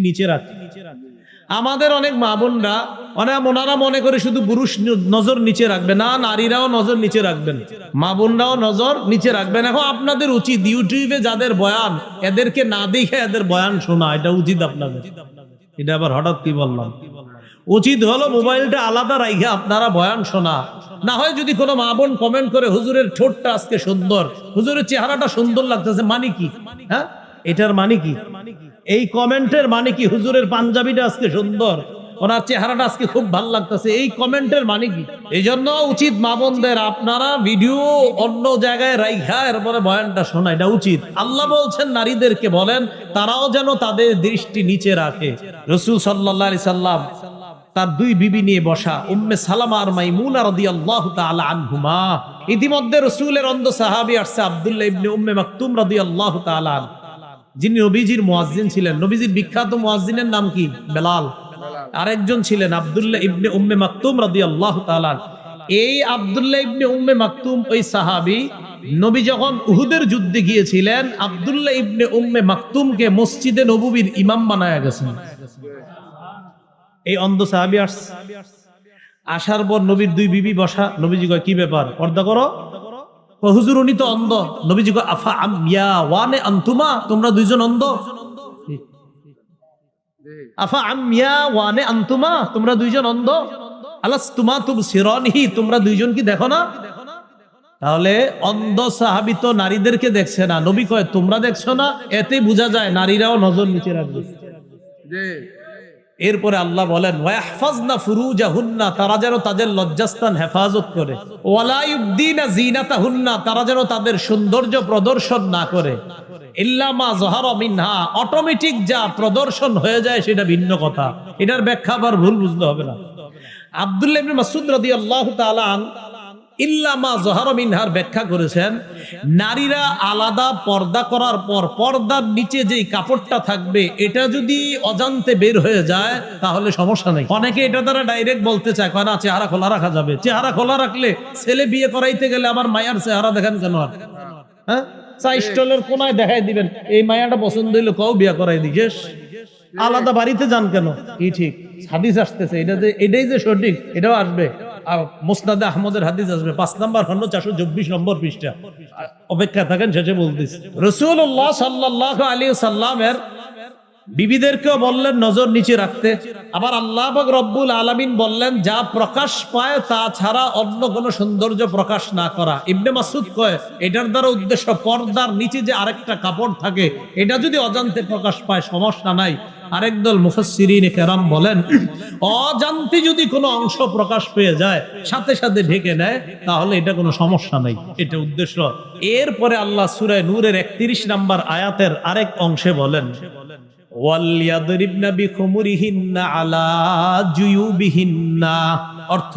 নিচে রাখে। আমাদের অনেক মা বোনরা ওনারা মনে করে শুধু পুরুষ নজর নিচে রাখবে না, নারীরাও নজর নিচে রাখবেন, মা বোনরাও নজর নিচে রাখবেন। এখন আপনাদের উচিত ইউটিউবে যাদের বয়ান, এদেরকে না দেখে এদের বয়ান শোনা, এটা উচিত আপনাদের। এটা আবার হঠাৎ কি বললাম? উচিত হলো মোবাইলটা আলাদা রাখে আপনারা বয়ান শোনা। না হয় যদি কোনো মা বোন কমেন্ট করে হুজুরের ঠোঁটটা আজকে সুন্দর, হুজুরের চেহারাটা সুন্দর লাগতেছে, মানে কি? হ্যাঁ, এটার মানে কি? এই কমেন্টের মানে কি? হুজুরের পাঞ্জাবিটা আজকে সুন্দর, ওনার চেহারাটা আজকে খুব ভালো লাগতেছে, এই কমেন্টের মানে কি? এই জন্য উচিত মা বোনদের আপনারা ভিডিও অন্য জায়গায় রাইখা এরপরে বয়ানটা শোনা, এটা উচিত। আল্লাহ বলছেন নারীদেরকে বলেন তারাও যেন তাদের দৃষ্টি নিচে রাখে। রাসূল সাল্লাল্লাহু আলাইহি সাল্লাম তার দুই বিবি নিয়ে বসা, উম্মে সালামা আর মাইমুনা রাদিয়াল্লাহু তাআলা আনহুমা। ইতিমধ্যে রাসূলের অন্ধ সাহাবী আসছে আব্দুল্লাহ ইবনে উম্মে মাকতুম রাদিয়াল্লাহু তাআলা, যিনি নবীজির মুয়াজ্জিন ছিলেন। নবীজির বিখ্যাত মুয়াজ্জিনের নাম কি? বেলাল। আরেকজন ছিলেন আব্দুল্লাহ ইবনে উম্মে মাকতুম রাদিয়াল্লাহু তাআলা। এই আব্দুল্লাহ ইবনে উম্মে মাকতুম ওই সাহাবী, নবী যখন উহুদের যুদ্ধে গিয়েছিলেন, আব্দুল্লাহ ইবনে উম্মে মাকতুমকে মসজিদে নববীর ইমাম বানায়া গেছেন। এই অন্ধ সাহাবী আসার পর নবীর দুই বিবি বসা। নবীজি কয়, কি ব্যাপার, পর্দা করো? হুজুর উনি তো অন্ধ। নবীজি কয়, আফা আমিয়া ওয়ানে আনতুমা, তোমরা দুইজন অন্ধ? আফা আমিয়া ওয়ানে আনতুমা, তোমরা দুইজন অন্ধ? আলাস্তুমা তুবসিরানিহি, তোমরা দুইজন কি দেখো না? তাহলে অন্ধ সাহাবী তো নারীদেরকে দেখছে না। নবী কয়, তোমরা দেখছো না? এতে বোঝা যায় নারীরাও নজর নিচে রাখবে। এরপরে আল্লাহ বলেন, ওয়াহফাজনা ফুরুজাহুন্না, তারা যেন তাদের লজ্জাস্থান হেফাজত করে। ওয়ালা ইউবদিনা জিনাতাহুন্না, তারা যেন তাদের সৌন্দর্য প্রদর্শন না করে। ইল্লা মা যাহারা মিনহা, অটোমেটিক যা প্রদর্শন হয়ে যায় সেটা ভিন্ন কথা। এটার ব্যাখ্যা আবার ভুল বুঝলে হবে না। আব্দুল্লাহ ইবনে মাসউদ রাদিয়াল্লাহু তাআলা ইল্লা মা যাহারা মিনহার ব্যাখ্যা করেছেন, নারীরা আলাদা পর্দা করার পর পর্দার নিচে যেই কাপড়টা থাকবে এটা যদি অজান্তে বের হয়ে যায় তাহলে সমস্যা নেই। অনেকে এটা দ্বারা ডাইরেক্ট বলতে চায়, না চেহারা খোলা রাখা যাবে। চেহারা খোলা রাখলে ছেলে বিয়ে করাইতে গেলে আমার মায়ার চেহারা দেখেন কেন? আর হ্যাঁ, চা স্টলের কোনায় দেখাই দিবেন, এই মায়াটা পছন্দ হইলে কও বিয়ে করাই দিস। আলাদা বাড়িতে যান কেন? কি ঠিক হাদিস আসতেছে, এটাই যে সঠিক, এটাও আসবে। মুসনাদে আহমদের হাদিস আসবে 5 নম্বর খন্ড 424 নম্বর পৃষ্ঠা। অপেক্ষা থাকেন, শেষে বলতেছি। রাসূলুল্লাহ সাল্লাল্লাহু আলাইহি সাল্লামের বিবিদেরকেও বললেন নজর নিচে রাখতে। আবার আল্লাহ পাক রব্বুল আলামিন বললেন যা প্রকাশ পায় তা ছাড়া অন্য কোনো সৌন্দর্য প্রকাশ না করা। ইবনে মাসউদ কয়, এটার দ্বারা উদ্দেশ্য পর্দার নিচে যে আরেকটা কাপড় থাকে এটা যদি অজান্তে প্রকাশ পায় সমস্যা নাই। আরেকদল মুফাসসিরিনে কেরাম বলেন অজান্তে যদি কোনো অংশ প্রকাশ পেয়ে যায় সাথে সাথে ঢেকে নেয় তাহলে এটা কোনো সমস্যা নাই, এটা উদ্দেশ্য। এরপরে আল্লাহ সূরা নূরের 31 নম্বর আয়াতের আরেক অংশে বলেন, ওয়ালিয়াদরিবনা বিখুমুরিহিন্না আলা জুয়ুবিহিন্না, অর্থ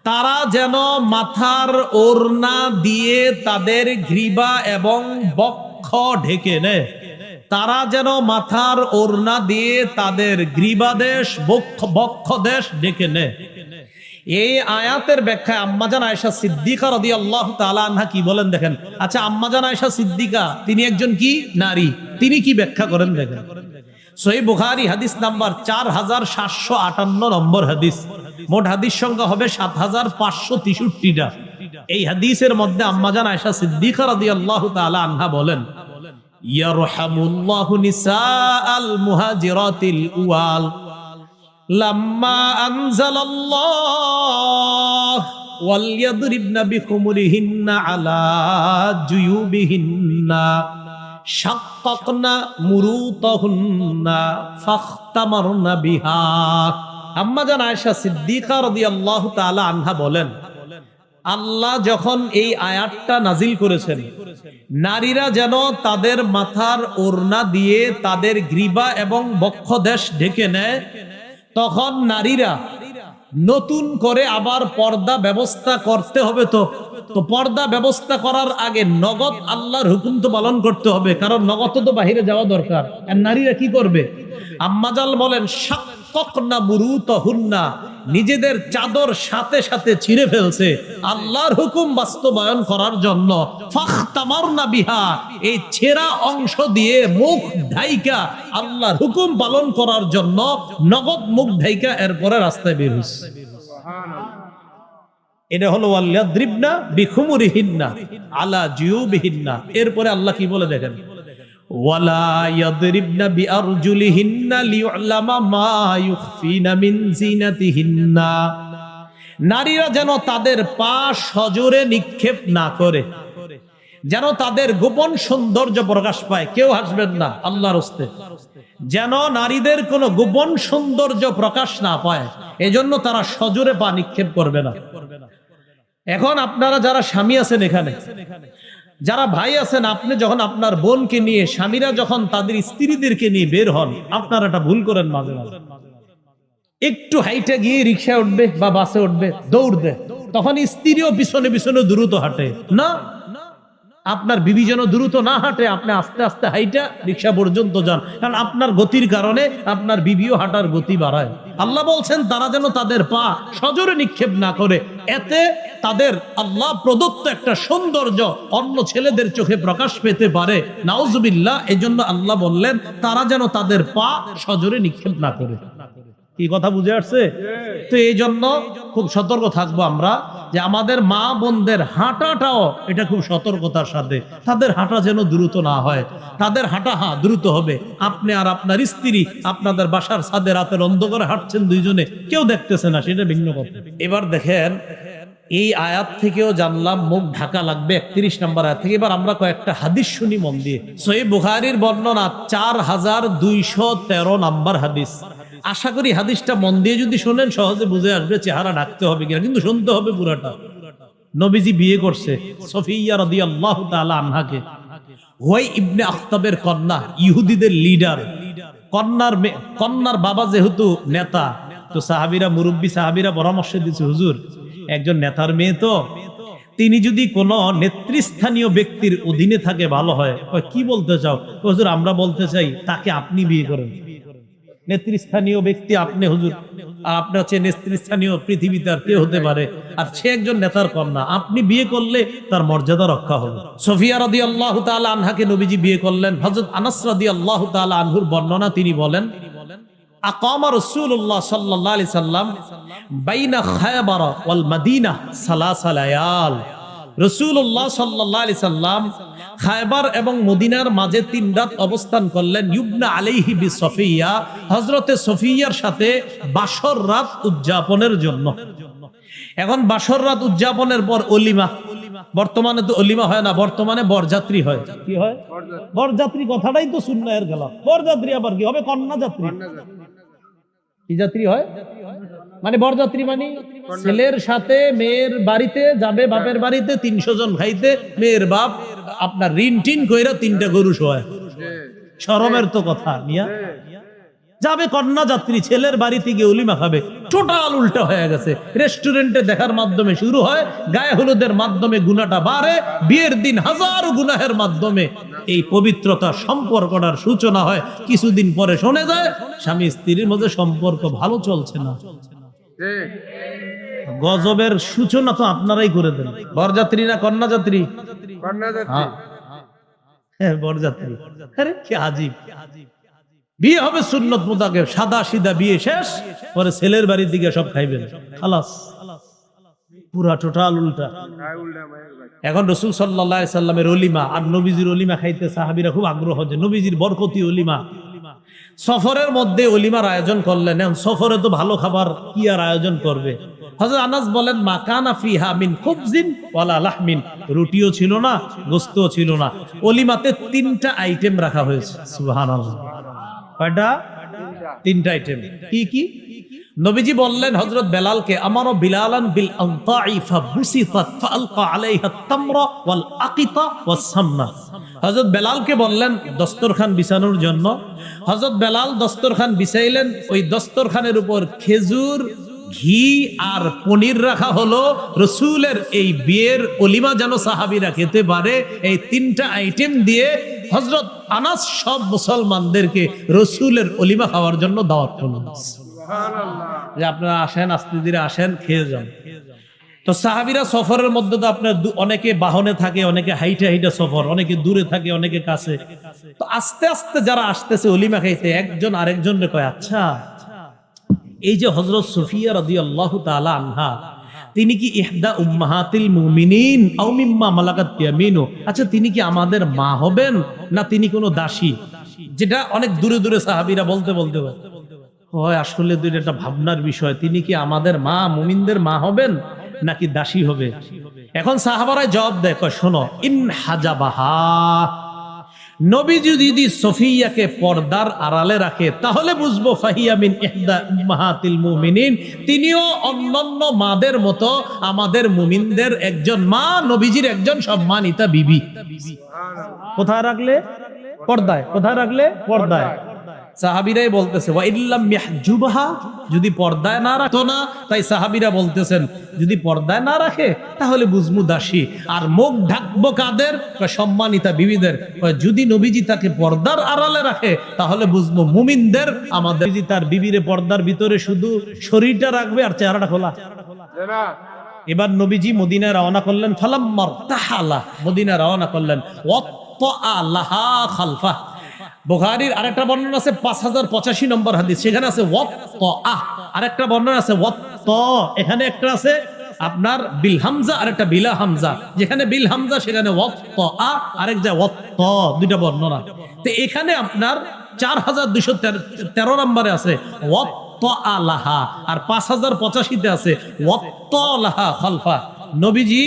তারা যেন মাথার ওড়না দিয়ে তাদের গ্রীবা এবং বক্ষ ঢেকে নেয়। তারা যেন মাথার ওড়না দিয়ে তাদের গ্রীবাদেশ বক্ষদেশ ঢেকে নেয়। এই আয়াতের ব্যাখ্যায় আম্মাজান আয়েশা সিদ্দিকা রাদিয়াল্লাহু তাআলা আনহা কি বলেন দেখেন। আচ্ছা, আম্মাজান আয়েশা সিদ্দিকা তিনি একজন কি নারী, তিনি কি ব্যাখ্যা করেন দেখেন। সহিহ বুখারী হাদিস নাম্বার 4758 নম্বর হাদিস। মোট হাদিস সংখ্যা হবে 7563টা। এই হাদিসের মধ্যে আম্মাজান আয়েশা সিদ্দিকা রাদিয়াল্লাহু তাআলা আনহা বলেন, ইয়ারহামুল্লাহু নিসাআল মুহাজিরাতিল উওয়াল লাম্মা আনজালাল্লাহ ওয়ালইয়াদরিবনা বিখুমুরিহিন্না আলা জুয়ুবিহিন্না শাক্কাকনা মুরুতাহুন্না ফাখতামারনা বিহা। আম্মাজান আয়েশা সিদ্দিকা রাদিয়াল্লাহু তাআলা আনহা বলেন, আল্লাহ যখন এই আয়াতটা নাজিল করেছেন নারীরা যেন তাদের মাথার ওড়না দিয়ে তাদের গ্রীবা এবং বক্ষদেশ ঢেকে নেয়, তখন নারীরা নতুন করে আবার পর্দা ব্যবস্থা করতে হবে। তো পর্দা ব্যবস্থা করার আগে নগদ আল্লাহর হুকুম তো পালন করতে হবে, কারণ নগদ তো বাহিরে যাওয়া দরকার। আর নারীরা কি করবে? আম্মাজান বলেন ফাশকাকনা মুরুতাহুন্না, নিজেদের চাদর সাথে সাথে ছিঁড়ে ফেলছে আল্লাহর হুকুম বাস্তবায়ন করার জন্য। ফাখতামারনা বিহা, এই ছেঁড়া অংশ দিয়ে মুখ ঢাইকা আল্লাহর হুকুম পালন করার জন্য নগদ মুখ ঢাইকা এরপরে রাস্তায় বের হইছে। এটা হলো ওয়ালিয়াদ্রিবনা বিখুমুরিহিন্না আলা জিউবিহিন্না। এরপরে আল্লাহ কি বলে দেখেন, ওয়ালা ইয়াদরিবনা বিআরজুলিহিন্না লিউলামা মা ইউখফিনা মিন জিনাতিহিন্না, নারীরা যেন তাদের পা সজোরে নিক্ষেপ না করে, যেন তাদের গোপন সৌন্দর্য প্রকাশ পায়। কেউ হাসবেন না আল্লাহর হস্তে, যেন নারীদের কোনো গোপন সৌন্দর্য প্রকাশ না পায়, এজন্য তারা সজোরে পা নিক্ষেপ করবে না। এখন আপনারা যারা স্বামী আছেন, এখানে যারা ভাই আছেন, আপনি যখন আপনার বোনকে নিয়ে, স্বামীরা যখন তাদের স্ত্রীদেরকে নিয়ে বের হন, আপনারা একটা ভুল করেন মাঝে মাঝে। একটু হাইটে গিয়ে রিক্সা উঠবে বা বাসে উঠবে, দৌড় দেয়, তখন স্ত্রীও পিছনে পিছনে দ্রুত হাঁটে না। আপনার বিবি যেন দ্রুত না হাঁটে, আপনি আস্তে আস্তে হাইটা রিক্সা পর্যন্ত যান, কারণ আপনার গতির কারণে আপনার বিবিও হাঁটার গতি বাড়ায়। আল্লাহ বলছেন তারা যেন তাদের পা সজোরে নিক্ষেপ না করে, এতে তাদের আল্লাহ প্রদত্ত একটা সৌন্দর্য অন্য ছেলেদের চোখে প্রকাশ পেতে পারে, নাউজুবিল্লাহ। এজন্য আল্লাহ বললেন তারা যেন তাদের পা সজোরে নিক্ষেপ না করে। কি কথা বুঝে আসছে? তো এই জন্য খুব সতর্ক থাকবো আমরা, যে আমাদের মা বোনদের হাঁটাটাও এটা খুব সতর্কতার সাথে, তাদের হাঁটা যেন দ্রুত না হয়। তাদের হাঁটা দ্রুত হবে, আপনি আর আপনার স্ত্রী আপনাদের বাসার ছাদে রাতের অন্ধকারে হাঁটছেন দুইজনে, কেউ দেখতেছে না, সেটা ভিন্ন কথা। এবার দেখেন এই আয়াত থেকেও জানলাম মুখ ঢাকা লাগবে, 31 নম্বর আয়াত থেকে। এবার আমরা কয়েকটা হাদিস শুনি মন দিয়ে। সহিহ বুখারীর বর্ণনা 4213 নম্বর হাদিস। আশা করি হাদিসটা মন দিয়ে যদি শোনেন সহজে বুঝে আসবে চেহারা ঢাকতে হবে কিনা, কিন্তু শুনতে হবে পুরাটা। নবীজি বিয়ে করছে সফিয়া রাদিয়াল্লাহু তাআলা আনহাকে। হুয়াই ইবনে আখতাবের কন্যা, ইহুদিদের লিডার। কন্যার বাবা যেহেতু নেতা, তো সাহাবীরা, মুরব্বী সাহাবীরা পরামর্শ দিয়েছে, হুজুর একজন নেতার মেয়ে, তো তিনি যদি কোনো নেতৃস্থানীয় ব্যক্তির অধীনে থাকে ভালো হয়। কি বলতে চাও? হুজুর আমরা বলতে চাই তাকে আপনি বিয়ে করেন। নেতৃস্থানীয় ব্যক্তি আপনি হুজুর, আপনি হচ্ছে নেতৃস্থানীয় পৃথিবীতে আর কে হতে পারে, আর সে একজন নেতার কন্যা, আপনি বিয়ে করলে তার মর্যাদা রক্ষা হবে। সফিয়া রাদিয়াল্লাহু তাআলা আনহাকে নবীজি বিয়ে করলেন। হযরত আনাস রাদিয়াল্লাহু তাআলা আনহুর বর্ণনা, তিনি বলেন আকামা রাসূলুল্লাহ সাল্লাল্লাহু আলাইহি সাল্লাম বাইনা খায়বার ওয়াল মদিনা সালাসা লায়াল। রাসূলুল্লাহ সাল্লাল্লাহু আলাইহি সাল্লাম খায়বার এবং মদিনার মাঝে 3 রাত অবস্থান করলেন। ইবনা আলাইহি বিসফিয়া, হযরতে সফিয়ার সাথে বাসর রাত উদযাপনের জন্য। এখন বাসর রাত উদযাপনের পর অলিমা, বর্তমানে তো অলিমা হয় না, বর্তমানে বরযাত্রী হয়। কি হয়? বরযাত্রী কথাটাই তো সুন্নাহের খেলাফ। বরযাত্রী আবার কি হবে? কন্যা যাত্রী। কি যাত্রী হয়? মানে বরযাত্রী মানে ছেলের সাথে মেয়ের বাড়িতে যাবে, বাপের বাড়িতে 300 জন খাইতে, মেয়ের বাপ আপনার ঋণ টিন কইরা 3টা গরু শোয়ায়। শরমের তো কথা নিয়া যাবে কন্যা যাত্রী, ছেলের বাড়িতে গিয়ে অলিমা খাবে। টোটাল উল্টা হয়ে গেছে। রেস্টুরেন্টে দেখার মাধ্যমে শুরু হয়, গায়ে হলুদের মাধ্যমে গুনাহটা বাড়ে, বিয়ের দিন হাজারো গুনাহের মাধ্যমে এই পবিত্রতা সম্পর্কটার সূচনা হয়। কিছুদিন পরে শুনে যায় স্বামী স্ত্রীর মধ্যে সম্পর্ক ভালো চলছে না। গজবের সূচনা তো আপনারাই করে দেন। বরযাত্রী না কন্যা যাত্রী? হ্যাঁ বরযাত্রী। আরে কি আজীব। বিয়ে হবে সুন্নত মোতাবেক, সাদা সিধা বিয়ে শেষ, পরে ছেলের বাড়ির দিকে সব খাইবেন, খালাস। পুরা টোটাল উল্টা। এখন রাসূল সাল্লাল্লাহু আলাইহি সাল্লামের অলিমা আর নবীজির অলিমা খাইতে সাহাবীরা খুব আগ্রহ, যে নবীজির বরকতি অলিমা। সফরের মধ্যে অলিমার আয়োজন করলেন। এখন সফরে তো ভালো খাবার কি আর আয়োজন করবে। হযরত আনাস বলেন মাকানা ফিহা মিন খুবজিন ওয়ালা লাহমিন, রুটিও ছিল না, গোশতও ছিল না। অলিমাতে 3টা আইটেম রাখা হয়েছে। সুবহানাল্লাহ। কয়টা? 3টা আইটেম। কি কি? নবীজি বললেন হযরত বেলালকে, আমারো বিলালান বিল আনতাই ফাবুসিতাত ফালকা আলাইহা তামরা ওয়াল আকিতা ওয়াস সামনা। হযরত বেলালকে বললেন দস্তরখান বিছানোর জন্য। হযরত বেলাল দস্তরখান বিছাইলেন। ওই দস্তরখানের উপর খেজুর, ঘি আর পনির রাখা হলো। রাসূলের এই বিয়ের অলিমা যেন সাহাবীরা খেতে পারে, এই 3টা আইটেম দিয়ে হযরত আনাস সব মুসলমানদেরকে রাসূলের অলিমা খাওয়ার জন্য দাওয়াত করলেন। যে আপনারা আসেন, আস্তে ধীরে আসেন, খেয়ে যান। তো সাহাবীরা সফরের মধ্যে তো আপনার অনেকে বাহনে থাকে, অনেকে হাইটে হাইটে সফর, অনেকে দূরে থাকে, অনেকে কাছে। তো আস্তে আস্তে যারা আসতেছে অলিমা খাইতে, একজন আরেকজনকে কয়, আচ্ছা এই যে হযরত সুফিয়া রাদিয়াল্লাহু তাআলা আনহা, তিনি কি ইহদা উম্মাহাতিল মুমিনিন আও মিম্মা মালাকাত ইয়ামিনু, আচ্ছা তিনি কি আমাদের মা হবেন না তিনি কোনো দাসী? যেটা অনেক দূরে দূরে সাহাবীরা বলতে বলতে হয় আসলে দুইটা একটা ভাবনার বিষয়, তিনি কি আমাদের মা, মুমিনদের মা হবেন নাকি দাসী হবে? এখন সাহাবারা জবাব দেয়, কয় শোনো, ইন হাজাবাহা, নবী যদি সফিয়াকে পর্দার আড়ালে রাখে তাহলে বুঝবো ফাহিয়া মিন ইহদা উম্মাহাতিল মুমিনিন, তিনিও অন্যান্য মাদের মতো আমাদের মুমিনদের একজন মা, নবীজির একজন সম্মানিতা বিবি। কোথায় রাখলে? পর্দায়। কোথায় রাখলে? পর্দায়। সাহাবীরাই বলতেছে ওয়া ইল্লাম ইয়াহজুবহা, যদি পর্দায় না রাখতো না, তাই সাহাবীরা বলতেছেন যদি পর্দায় না রাখে তাহলে বুঝমু দাসী। আর মুখ ঢাকবো কাদের? সম্মানিতা বিবিদের। যদি নবীজি তাকে পর্দার আড়ালে রাখে তাহলে বুঝবো মুমিনদের, আমাদের। তার বিবিরে পর্দার ভিতরে শুধু শরীরটা রাখবে আর চেহারাটা খোলা। এবার নবীজি মদিনায় রওনা করলেন, ফালাম্মার তাহালা, মদিনায় রওনা করলেন, ওয়াত্তা লাহা খালফা। বুখারীর আরেকটা বর্ণনা আছে 5085 নম্বর হাদিস, সেখানে আছে ওয়াত্তা, আরেকটা বর্ণনা আছে ওয়াত্তা, এখানে একটা আছে আপনার বিল হামজা আর একটা বিলা হামজা, যেখানে বিল হামজা সেখানে ওয়াত্তা, আরেক যায় ওয়াত্তা, দুইটা বর্ণনা। তো এখানে আপনার 4213 নম্বরে আছে ওয়াত্তা লাহা, আর 5085 আছে ওয়াত্তা লাহা খালফা। নবীজি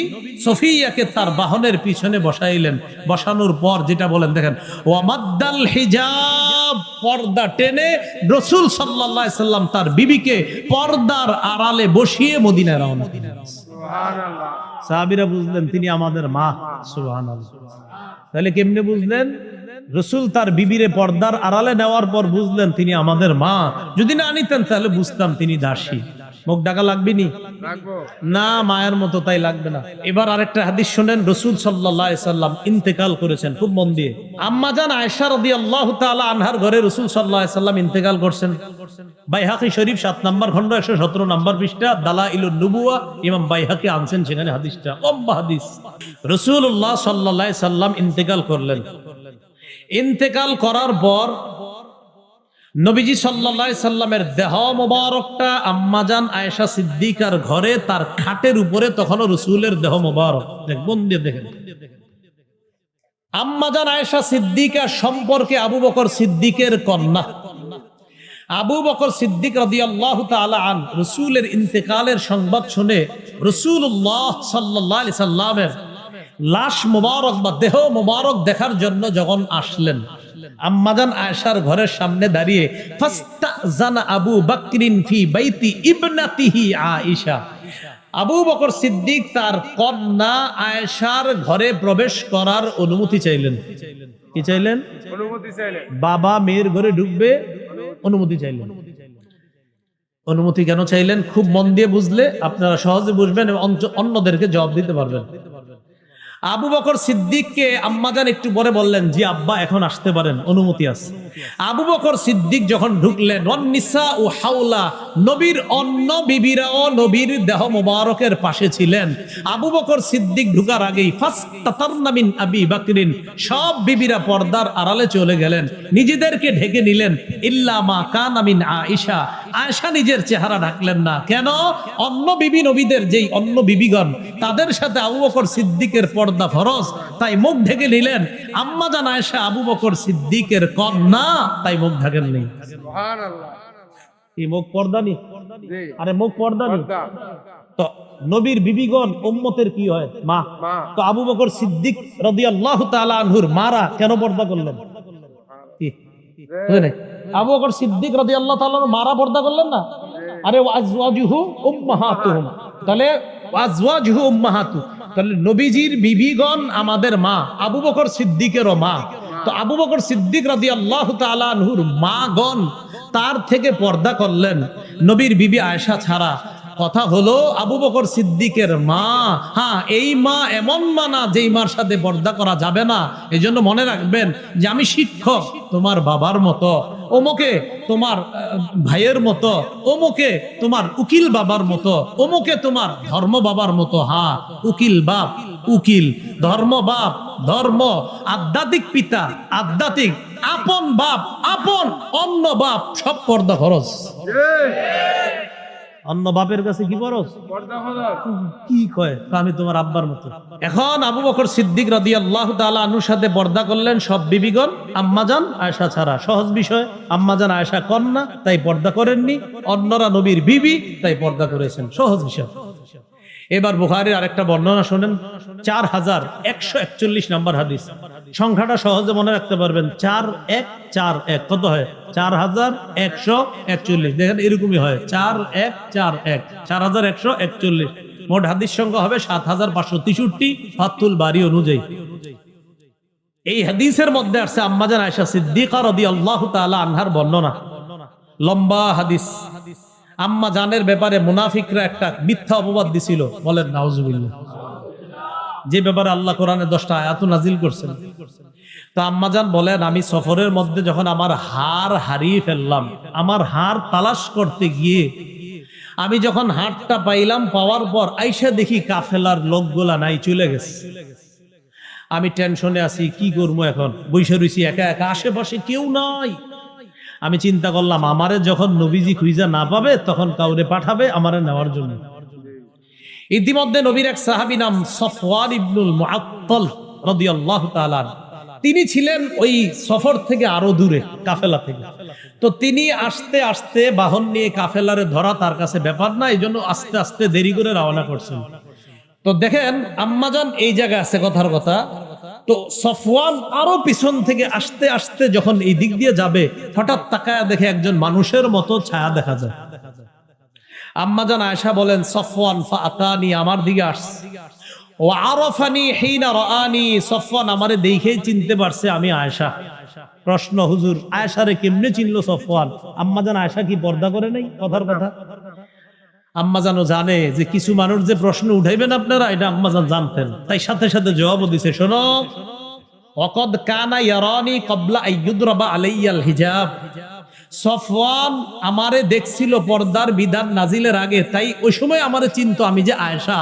সফিয়াকে তার বাহনের পিছনে বসাইলেন, বসানোর পর যেটা বলেন দেখেন, ওয়ামাদ্দাল হিজাব, পর্দা টেনে রাসূল সাল্লাল্লাহু আলাইহি সাল্লাম তার বিবিকে পর্দার আড়ালে বসিয়ে মদিনায় রওনা দিলেন। সুবহানাল্লাহ। সাহাবীরা বুঝলেন তিনি আমাদের মা। সুবহানাল্লাহ। তাহলে কেমনে বুঝলেন? রাসূল তার বিবিরে পর্দার আড়ালে নেওয়ার পর বুঝলেন তিনি আমাদের মা। যদি না নিতেন তাহলে বুঝতাম তিনি দাসী। মুখ ঢাকা লাগবে নি? না, মায়ের মতো তাই লাগবে না। এবার আরেকটা হাদিস শুনেন, রাসূল সাল্লাল্লাহু আলাইহি সাল্লাম ইন্তেকাল করেছেন, খুব মন দিয়ে। আম্মা জান আয়েশা রাদিয়াল্লাহু তাআলা আনহার ঘরে রাসূল সাল্লাল্লাহু আলাইহি সাল্লাম ইন্তেকাল করছেন। বাইহাকী শরীফ 7 নম্বর খন্ড 117 নম্বর পৃষ্ঠা, দালাইলুন নবুওয়া, ইমাম বাইহাকী আনছেন সেখানে হাদিসটা, লম্বা হাদিস। রাসূলুল্লাহ সাল্লাল্লাহু আলাইহি সাল্লাম ইন্তেকাল করলেন। ইন্তেকাল করার পর নবীজি সাল্লাল্লাহু আলাইহি সাল্লামের দেহ মোবারকটা আম্মাজান আয়েশা সিদ্দিকার ঘরে তার খাটের উপরে, তখনও রাসূলের দেহ মোবারক। দেখুন দিয়ে দেখেন, আম্মাজান আয়েশা সিদ্দিকা সম্পর্কে আবু বকর সিদ্দিকের কন্যা। আবু বকর সিদ্দিক রাদিয়াল্লাহু তাআলা আন রাসূলের ইন্তেকালের সংবাদ শুনে রাসূলুল্লাহ সাল্লাল্লাহু আলাইহি সাল্লামের লাশ মোবারক বা দেহ মোবারক দেখার জন্য যখন আসলেন, আম্মাজান আয়েশার ঘরের সামনে দাঁড়িয়ে ফাস্তাজানা আবু বকরিন ফি বাইতি ইবনাতিহি আয়েশা, আবু বকর সিদ্দিক তার কন্যা আয়েশার ঘরে প্রবেশ করার অনুমতি চাইলেন। কি চাইলেন? অনুমতি চাইলেন। বাবা মেয়ের ঘরে ঢুকবে, অনুমতি চাইলেন। অনুমতি কেন চাইলেন? খুব মন দিয়ে বুঝলে আপনারা সহজে বুঝবেন এবং অন্যদেরকে জবাব দিতে পারবেন। আবু বকর সিদ্দিককে আম্মাজান একটু পরে বললেন, জি আব্বা এখন আসতে পারেন, অনুমতি আছে। আবু বকর সিদ্দিক যখন ঢুকলেন, ওয়ান্নিসা ও হাওলা, নবীর অন্য বিবিরাও নবীর দেহ মোবারকের পাশে ছিলেন। আবু বকর সিদ্দিক ঢুকার আগেই ফাস্তাতারনা মিন আবি বকরিন, সব বিবিরা পর্দার আড়ালে চলে গেলেন, নিজেদেরকে ঢেকে নিলেন। ইল্লা মা কানা মিন আয়েশা, আয়েশা নিজের চেহারা ঢাকলেন না। কেন? অন্য বিবি নবীদের যেই অন্য বিবিগণ, তাদের সাথে আবু বকর সিদ্দিকের পর্দা ফরজ, তাই মুখ ঢেকে নিলেন। আম্মা জান আয়েশা আবু বকর সিদ্দিকের কন্যা, তাই মুখ ঢাকেন নেই। সুবহানাল্লাহ। এই মুখ পর্দা নেই? আরে মুখ পর্দা নেই তো নবীর বিবিগণ উম্মতের কি হয়? মা। তো আবু বকর সিদ্দিক রাদিয়াল্লাহু তাআলা আনহুর মারা কেন পর্দা করলেন? আবু বকর সিদ্দিক রাদিয়াল্লাহু তাআলা মারা পর্দা করলেন না? আরে ওয়াজওয়াজুহু উম্মাহাতুহুম, তাহলে ওয়াজওয়াজুহু উম্মাহাতু, তাহলে নবীজির বিবিগণ আমাদের মা, আবু বকর সিদ্দিকেরও মা। তো আবু বকর সিদ্দিক রাদিয়াল্লাহু তাআলা আনহুর মাগণ তার থেকে পর্দা করলেন নবীর বিবি আয়েশা ছাড়া। কথা হলো আবু বকর সিদ্দিকের মা, হ্যাঁ এই মা এমন মা না যেই মার সাথে পর্দা করা যাবে না। এই জন্য মনে রাখবেন যে আমি শিক্ষক তোমার বাবার মতো, অমুকে তোমার ভাইয়ের মতো, অমুকে তোমার উকিল বাবার মতো, অমুকে তোমার ধর্ম বাবার মতো। হ্যাঁ, উকিল বাপ উকিল, ধর্ম বাপ ধর্ম, আধ্যাত্মিক পিতা আধ্যাত্মিক, আপন বাপ আপন, অন্য বাপ সব পর্দা খরচ। অন্য বাপের কাছে কি খরচ? কি কয় আমি তোমার আব্বার মতো। এখন আবু বকর সিদ্দিক রাদিয়াল্লাহু তাআলা আনহুর সাথে পর্দা করলেন সব বিবিগণ, আম্মাজান আয়েশা ছাড়া। সহজ বিষয়, আম্মাজান আয়েশা কন্যা তাই পর্দা করেননি, অন্যরা নবীর বিবি তাই পর্দা করেছেন, সহজ বিষয়। এবার বুখারীর আরেকটা বর্ণনা শুনেন, 4141 নম্বর হাদিস। সংখ্যাটা সহজে মনে রাখতে পারবেন, 4141 কত হয়? 4141। দেখেন এরকমই হয়, 4141 4141। মোট হাদিস সংখ্যা হবে 7563 ফাতুল বারী অনুযায়ী। এই হাদিসের মধ্যে আছে আম্মাজান আয়েশা সিদ্দিকা রাদিয়াল্লাহু তাআলা আনহার বর্ণনা, লম্বা হাদিস। আম্মা জানের ব্যাপারে মুনাফিকরা একটা মিথ্যা অপবাদ দিছিল, বলেন নাউজুবিল্লাহ, যে ব্যাপারে আল্লাহ কোরআনে 10টা আয়াত নাজিল করছেন। তো আম্মা জান বলেন, আমি সফরের মধ্যে যখন আমার হার হারিয়ে ফেললাম, আমার হার তালাশ করতে গিয়ে আমি যখন হারটা পাইলাম, পাওয়ার পর আইসা দেখি কাফেলার লোকগুলা নাই, চলে গেছে। আমি টেনশনে আছি, কি করবো এখন, বসে রইছি একা একা, আশেপাশে কেউ নাই। আমি চিন্তা করলাম, আমারে যখন নবীজি খুঁজা না পাবে তখন কাউরে পাঠাবে আমারে নেওয়ার জন্য। ইতিমধ্যে নবীর এক সাহাবী নাম সফওয়ান ইবনুল মুআত্তাল রাদিয়াল্লাহু তাআলা, তিনি ছিলেন ওই সফর থেকে আরো দূরে, কাফেলা থেকে। তো তিনি আস্তে আস্তে বাহন নিয়ে কাফেলারে ধরা তার কাছে ব্যাপার না, এই জন্য আস্তে আস্তে দেরি করে রওনা করছেন। তো দেখেন আম্মাজান এই জায়গায় আছে, কথার কথা। তো সফওয়ান আরো পিছন থেকে আস্তে আস্তে যখন এই দিক দিয়ে যাবে, হঠাৎ তাকায়া দেখে একজন মানুষের মতো ছায়া দেখা যায়। আম্মাজান আয়েশা বলেন, সফওয়ান ফাআতানি, আমার দিকে আসছে, ও আরাফানি হিনা রাআনি, সফওয়ান আমারে দেখেই চিনতে পারছে আমি আয়েশা। প্রশ্ন, হুজুর আয়েশারে কেমনে চিনলো সফওয়ান? আম্মাজান আয়েশা কি পর্দা করে নাই? কথার কথা। আম্মাজানও জানে যে কিছু মানুষ যে প্রশ্ন উঠাইবেন আপনারা, এটা আম্মাজান জানতেন, তাই সাথে সাথে জবাবও দিছে, শোনো, ওয়াকাদ কানা ইয়ারানি ক্বাবলা আইয়ুদরাবা আলাইয়াল হিজাব। সফওয়ান আমারে দেখছিল পর্দার বিধান নাজিলের আগে, তাই ওই সময় আমারে চিনতো আমি যে আয়েশা।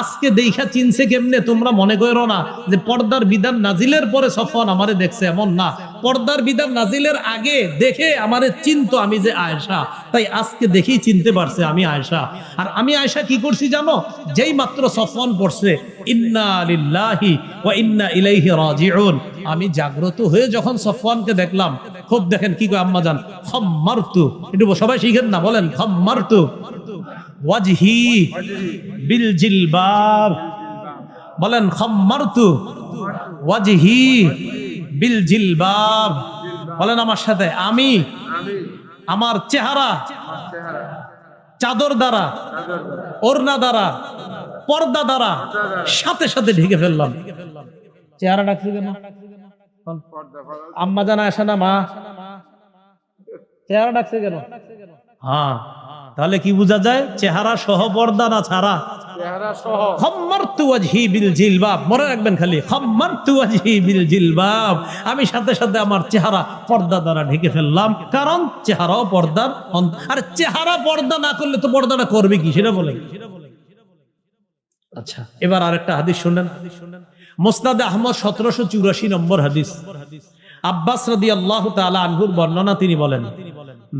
আজকে দেখা চিনছে কেমনে? তোমরা মনে করো না যে পর্দার বিধান নাজিলের পরে সফওয়ান আমারে দেখছে, এমন না। পর্দার বিধান নাজিলের আগে দেখে আমারে চিনতো আমি যে আয়েশা, তাই আজকে দেখেই চিনতে পারছে আমি আয়েশা। আর আমি আয়েশা কি করছি জানো? যেই মাত্র সফওয়ান পড়ছে ইন্না লিল্লাহি ওয়া ইন্না ইলাইহি রাজিউন, আমি জাগ্রত হয়ে যখন সফওয়ানকে দেখলাম, খুব দেখেন কি কয় আম্মাজান, খাম্মারতু, একটু সবাই শিখেন না, বলেন খাম্মারতু ওয়াজহি বিল জিলবাব, বলেন খাম্মারতু ওয়াজহি বিল জিলবাব, বলেন আমার সাথে, আমি আমার চেহারা চাদর দ্বারা, ওড়না দ্বারা, পর্দা দ্বারা সাথে সাথে ঢেকে ফেললাম। চেহারা ডাকছে কেন? আম্মা জানা আসে না মা, চেহারা ডাকছে কেন? হ্যাঁ, তাহলে কি বোঝা যায়? চেহারা সহ পর্দা না ছাড়া? খাম্মারতু ওয়াজহি বিল জিলবাব, মনে রাখবেন খালি, খাম্মারতু ওয়াজহি বিল জিলবাব, আমি সাথে সাথে আমার চেহারা পর্দা দ্বারা ঢেকে ফেললাম, কারণ চেহারাও পর্দার। আর চেহারা পর্দা না করলে তো পর্দাটা করবে কি, সেটা বলেন। আচ্ছা, এবার আরেকটা হাদিস শুনেন, মুসনাদে আহমদ 1784 নম্বর হাদিস। আব্বাস রাদিয়াল্লাহু তাআলা আনহুর বর্ণনা, তিনি বলেন,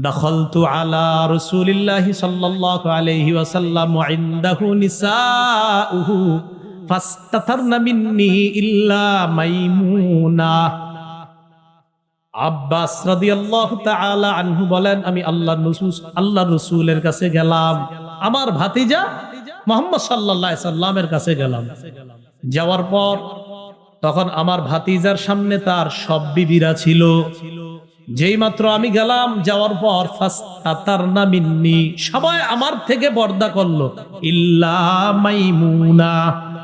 দাখালতু আলা রাসূলিল্লাহি সাল্লাল্লাহু আলাইহি ওয়াসাল্লাম ওয়া ইনদাহু নিসাউহু ফাস্তাতারনা মিন্নি ইল্লা মাইমুনা। আব্বাস রাদিয়াল্লাহু তাআলা আনহু বলেন, আমি আল্লাহর রাসূলের কাছে গেলাম, আমার ভাতিজা মুহাম্মদ সাল্লাল্লাহু আলাইহি সাল্লামের কাছে গেলাম। যাওয়ার পর তখন আমার ভাতিজার সামনে তার সব বিবিরা ছিল। যেই মাত্র আমি গেলাম, যাওয়ার পর ফাস্তাতারনা মিন্নি, সবাই আমার থেকে পর্দা করলো, ইল্লা মাইমুনা,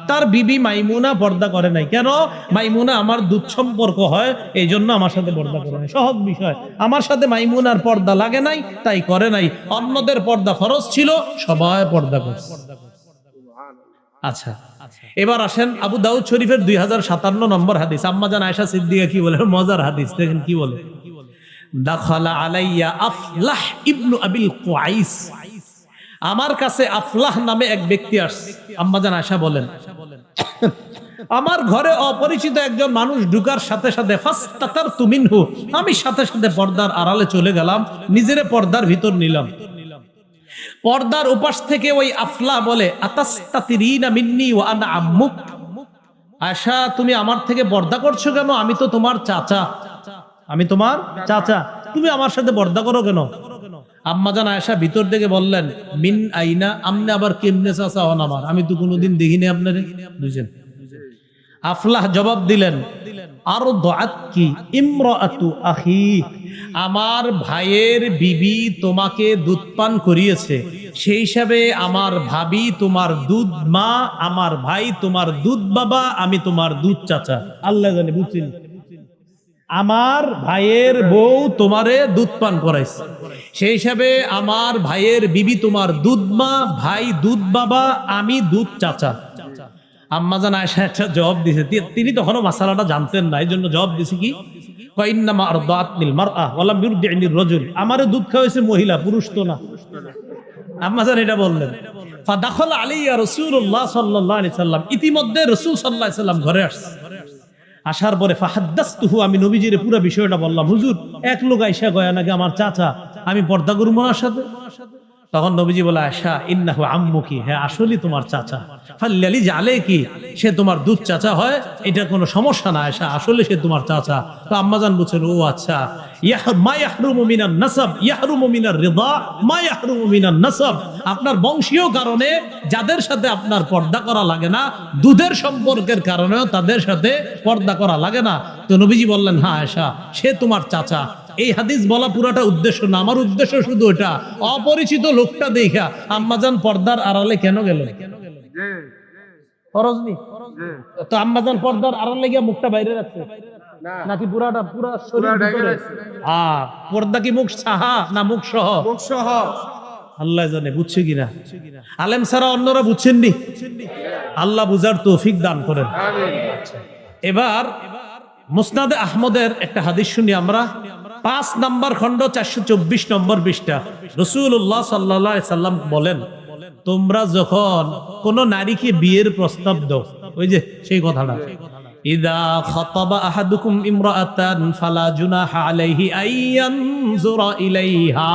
তার বিবি মাইমুনা পর্দা করে নাই। কেন? মাইমুনা আমার দুধ সম্পর্ক হয়, এই জন্য আমার সাথে পর্দা করে নাই। সহজ বিষয়, আমার সাথে মাইমুনার পর্দা লাগে নাই, তাই করে নাই। অন্যদের পর্দা ফরজ ছিল, সবাই পর্দা করছে। আচ্ছা, এবার আসেন আবু দাউদ শরীফের 2057 নম্বর হাদিস। আম্মা জান আয়েশা সিদ্দিকা কি বলে, মজার হাদিস, দেখেন কি বলে। দাখালা আলাইয়া আফলাহ ইবনু আবিল কুআইস, আমার কাছে আফলাহ নামে এক ব্যক্তি আসছে। আম্মা জান আয়েশা বলেন, আমার ঘরে অপরিচিত একজন মানুষ ঢুকার সাথে সাথে ফাস্তাতারতু মিনহু, আমি সাথে সাথে পর্দার আড়ালে চলে গেলাম, নিজেরে পর্দার ভিতর নিলাম। পর্দার উপাস থেকে ওই আফলা বলে, আতাস্তাতিরিনা মিন্নি ওয়া আনা আম্মুক, আয়েশা তুমি আমার থেকে পর্দা করছো কেন? আমি তো তোমার চাচা, আমি তোমার চাচা, তুমি আমার সাথে পর্দা করো কেন? আম্মাজান আয়েশা ভিতর থেকে বললেন, মিন আইনা, আমনে আবার কেমনে চাচা হন আমার? আমি তো কোনোদিন দেখিনি আপনারে। বুঝছেন? আফলাহ জবাব দিলেন, আর দাআতকি ইমরাআতু আখি, আমার ভাইয়ের বিবি তোমাকে দুধ পান করিয়েছে, সেই হিসাবে আমার ভাবি তোমার দুধ মা, আমার ভাই তোমার দুধ বাবা, আমি তোমার দুধ চাচা। আল্লাহ জানে, বুঝছেন? আমার ভাইয়ের বউ তোমারে দুধ পান করাইছে, সেই হিসাবে আমার ভাইয়ের বিবি তোমার দুধ মা, ভাই দুধ বাবা, আমি দুধ চাচা। আম্মাজান আয়েশা একটা জবাব দিয়েছে, তিনি তখনও মাসালাটা জানতেন না, এই জন্য জবাব দিয়েছে কি, ইন্নামা আরদাআতনিল মারআ ওয়া লাম ইরদি'নির রাজুল, আমারে দুধ খাওয়াইছে মহিলা, পুরুষ তো না। আম্মাজান এটা বললেন। ফাদাখালা আলাইয়া রাসূলুল্লাহ সাল্লাল্লাহু আলাইহি সাল্লাম, ইতিমধ্যে রাসূল সাল্লাল্লাহু আলাইহি সাল্লাম ঘরে আসছে। আসার পরে ফাহাদ্দাসতুহু, আমি নবীজির পুরো বিষয়টা বললাম, হুজুর এক লোক আয়েশা গয়া নাকি আমার চাচা, আমি পর্দা করব ওনার সাথে। তখন নবীজি বলে, আয়েশা ইন্নাহু আম্মুকি, হ্যাঁ আসলে তোমার চাচা, ফাল্লালি জালে কি, সে তোমার দুধ চাচা হয়, এটা কোনো সমস্যা না আয়েশা, আসলে সে তোমার চাচা। তো আম্মাজান বলছেন, ও আচ্ছা, মা ইয়াহরুমু মিনান নাসাব ইয়াহরুমু মিনার রিদা মা ইয়াহরুমু মিনান নাসাব, আপনার বংশীয় কারণে যাদের সাথে আপনার পর্দা করা লাগে না, দুধের সম্পর্কের কারণেও তাদের সাথে পর্দা করা লাগে না। তো নবীজি বললেন, হ্যাঁ আয়েশা, সে তোমার চাচা। এই হাদিস বলা পুরাটা উদ্দেশ্য না, আমার উদ্দেশ্য শুধু এটা, অপরিচিত লোকটা দেখা আম্মাজান পর্দার আড়ালে কেন গেল? ফরজ নি তো আম্মাজান পর্দার আড়ালে গিয়ে মুখটা বাইরে রাখছে নাকি পুরাটা পুরা শরীর ভিতরে? পর্দা কি মুখ সাহা না মুখ সহ? মুখ সহ। আল্লাহ জানে বুঝছে কিনা, আলেম ছাড়া অন্যরা বুঝছেননি। আল্লাহ বুঝার তৌফিক দান করেন। এবার মুসনাদে আহমদের একটা হাদিস শুনি আমরা, 5 নম্বর খণ্ড 424 নম্বর পৃষ্ঠা। রাসূলুল্লাহ সাল্লাল্লাহু আলাইহি সাল্লাম বলেন, তোমরা যখন কোন নারীকে বিয়ের প্রস্তাব দাও, ওই যে সেই কথাটা, ইদা খাতাবা আহাদুকুম ইমরাআতান ফালা জুনাহা আলাইহি আইয়ানজুরা ইলাইহা,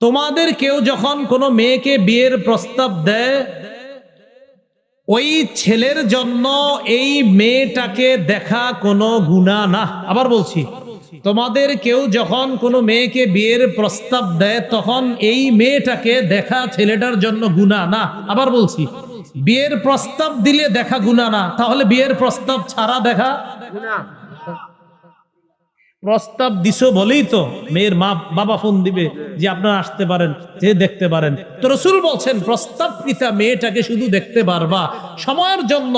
তোমাদের কেউ যখন কোন মেয়েকে বিয়ের প্রস্তাব দেয়, ওই ছেলের জন্য এই মেয়েটাকে দেখা কোনো গুনাহ না। আবার বলছি, তোমাদের কেউ যখন কোনো মেয়েকে বিয়ের প্রস্তাব দেয়, তখন এই মেয়েটাকে দেখা ছেলেটার জন্য গুনাহ না। আবার বলছি, বিয়ের প্রস্তাব দিলে দেখা গুনাহ না, তাহলে বিয়ের প্রস্তাব ছাড়া দেখা গুনাহ। প্রস্তাব দিছো বলেই তো মেয়ের মা বাবা ফোন দিবে যে আপনারা আসতে পারেন, যে দেখতে পারেন। তো রাসূল বলছেন, প্রস্তাবকৃতা মেয়েটাকে শুধু দেখতে পারবা সময়ের জন্য,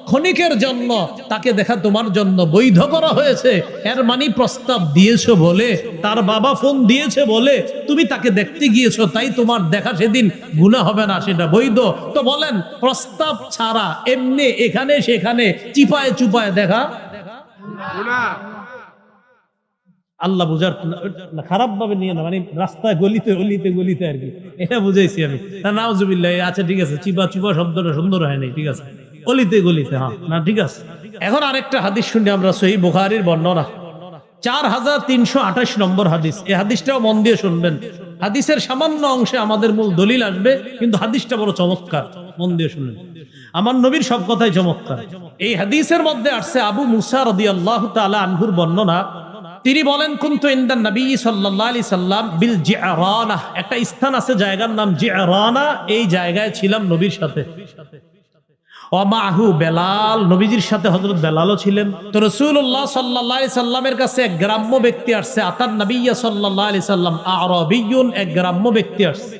ক্ষণিকের জন্য, তাকে দেখা তোমার জন্য বৈধ করা হয়েছে। এর মানে প্রস্তাব দিয়েছো বলে, তার বাবা ফোন দিয়েছে বলে তুমি তাকে দেখতে গিয়েছো, তাই তোমার দেখা সেদিন গুনাহ হবে না, সেটা বৈধ। তো বলেন, প্রস্তাব ছাড়া এমনি এখানে সেখানে চিপায় চুপায় দেখা গুনাহ। আল্লাহ বুঝার খারাপ ভাবে নিয়ে না, মানে রাস্তায় গলিতে গলিতে গলিতে আর কি, এটা বুঝাইছি আমি। নাউজুবিল্লাহ। আচ্ছা ঠিক আছে, চিপা চুপা শব্দটা সুন্দর হয় নাই, ঠিক আছে, গলিতে গলিতে, হ্যাঁ না ঠিক আছে। এখন আরেকটা হাদিস শুনি আমরা, সহিহ বুখারীর বর্ণনা 4328 নম্বর হাদিস। এই হাদিসটাও মন দিয়ে শুনবেন। হাদিসের সামান্য অংশে আমাদের মূল দলিল আসবে, কিন্তু হাদিসটা বড় চমৎকার, মন দিয়ে শুনবেন। আমার নবীর সব কথাই চমৎকার। এই হাদিসের মধ্যে আসছে আবু মুসা রাদিয়াল্লাহু তাআলা আনহুর বর্ণনা। তিনি বলেন, কুনতু ইনদান নবী সাল্লাল্লাহু আলাইহি সাল্লাম বিল জিআরানা, একটা স্থান আছে, জায়গার নাম জিআরানা, এই জায়গায় ছিলাম নবীর সাথে। ওয়া মাহু বেলাল, নবীজির সাথে হযরত বেলালও ছিলেন। তো রাসূলুল্লাহ সাল্লাল্লাহু আলাইহি সাল্লামের কাছে এক গ্রাম্য ব্যক্তি আসছে। আতান নবী সাল্লাল্লাহু আলাইহি সাল্লাম আরাবিয়্যুন, এক গ্রাম্য ব্যক্তি আসছে।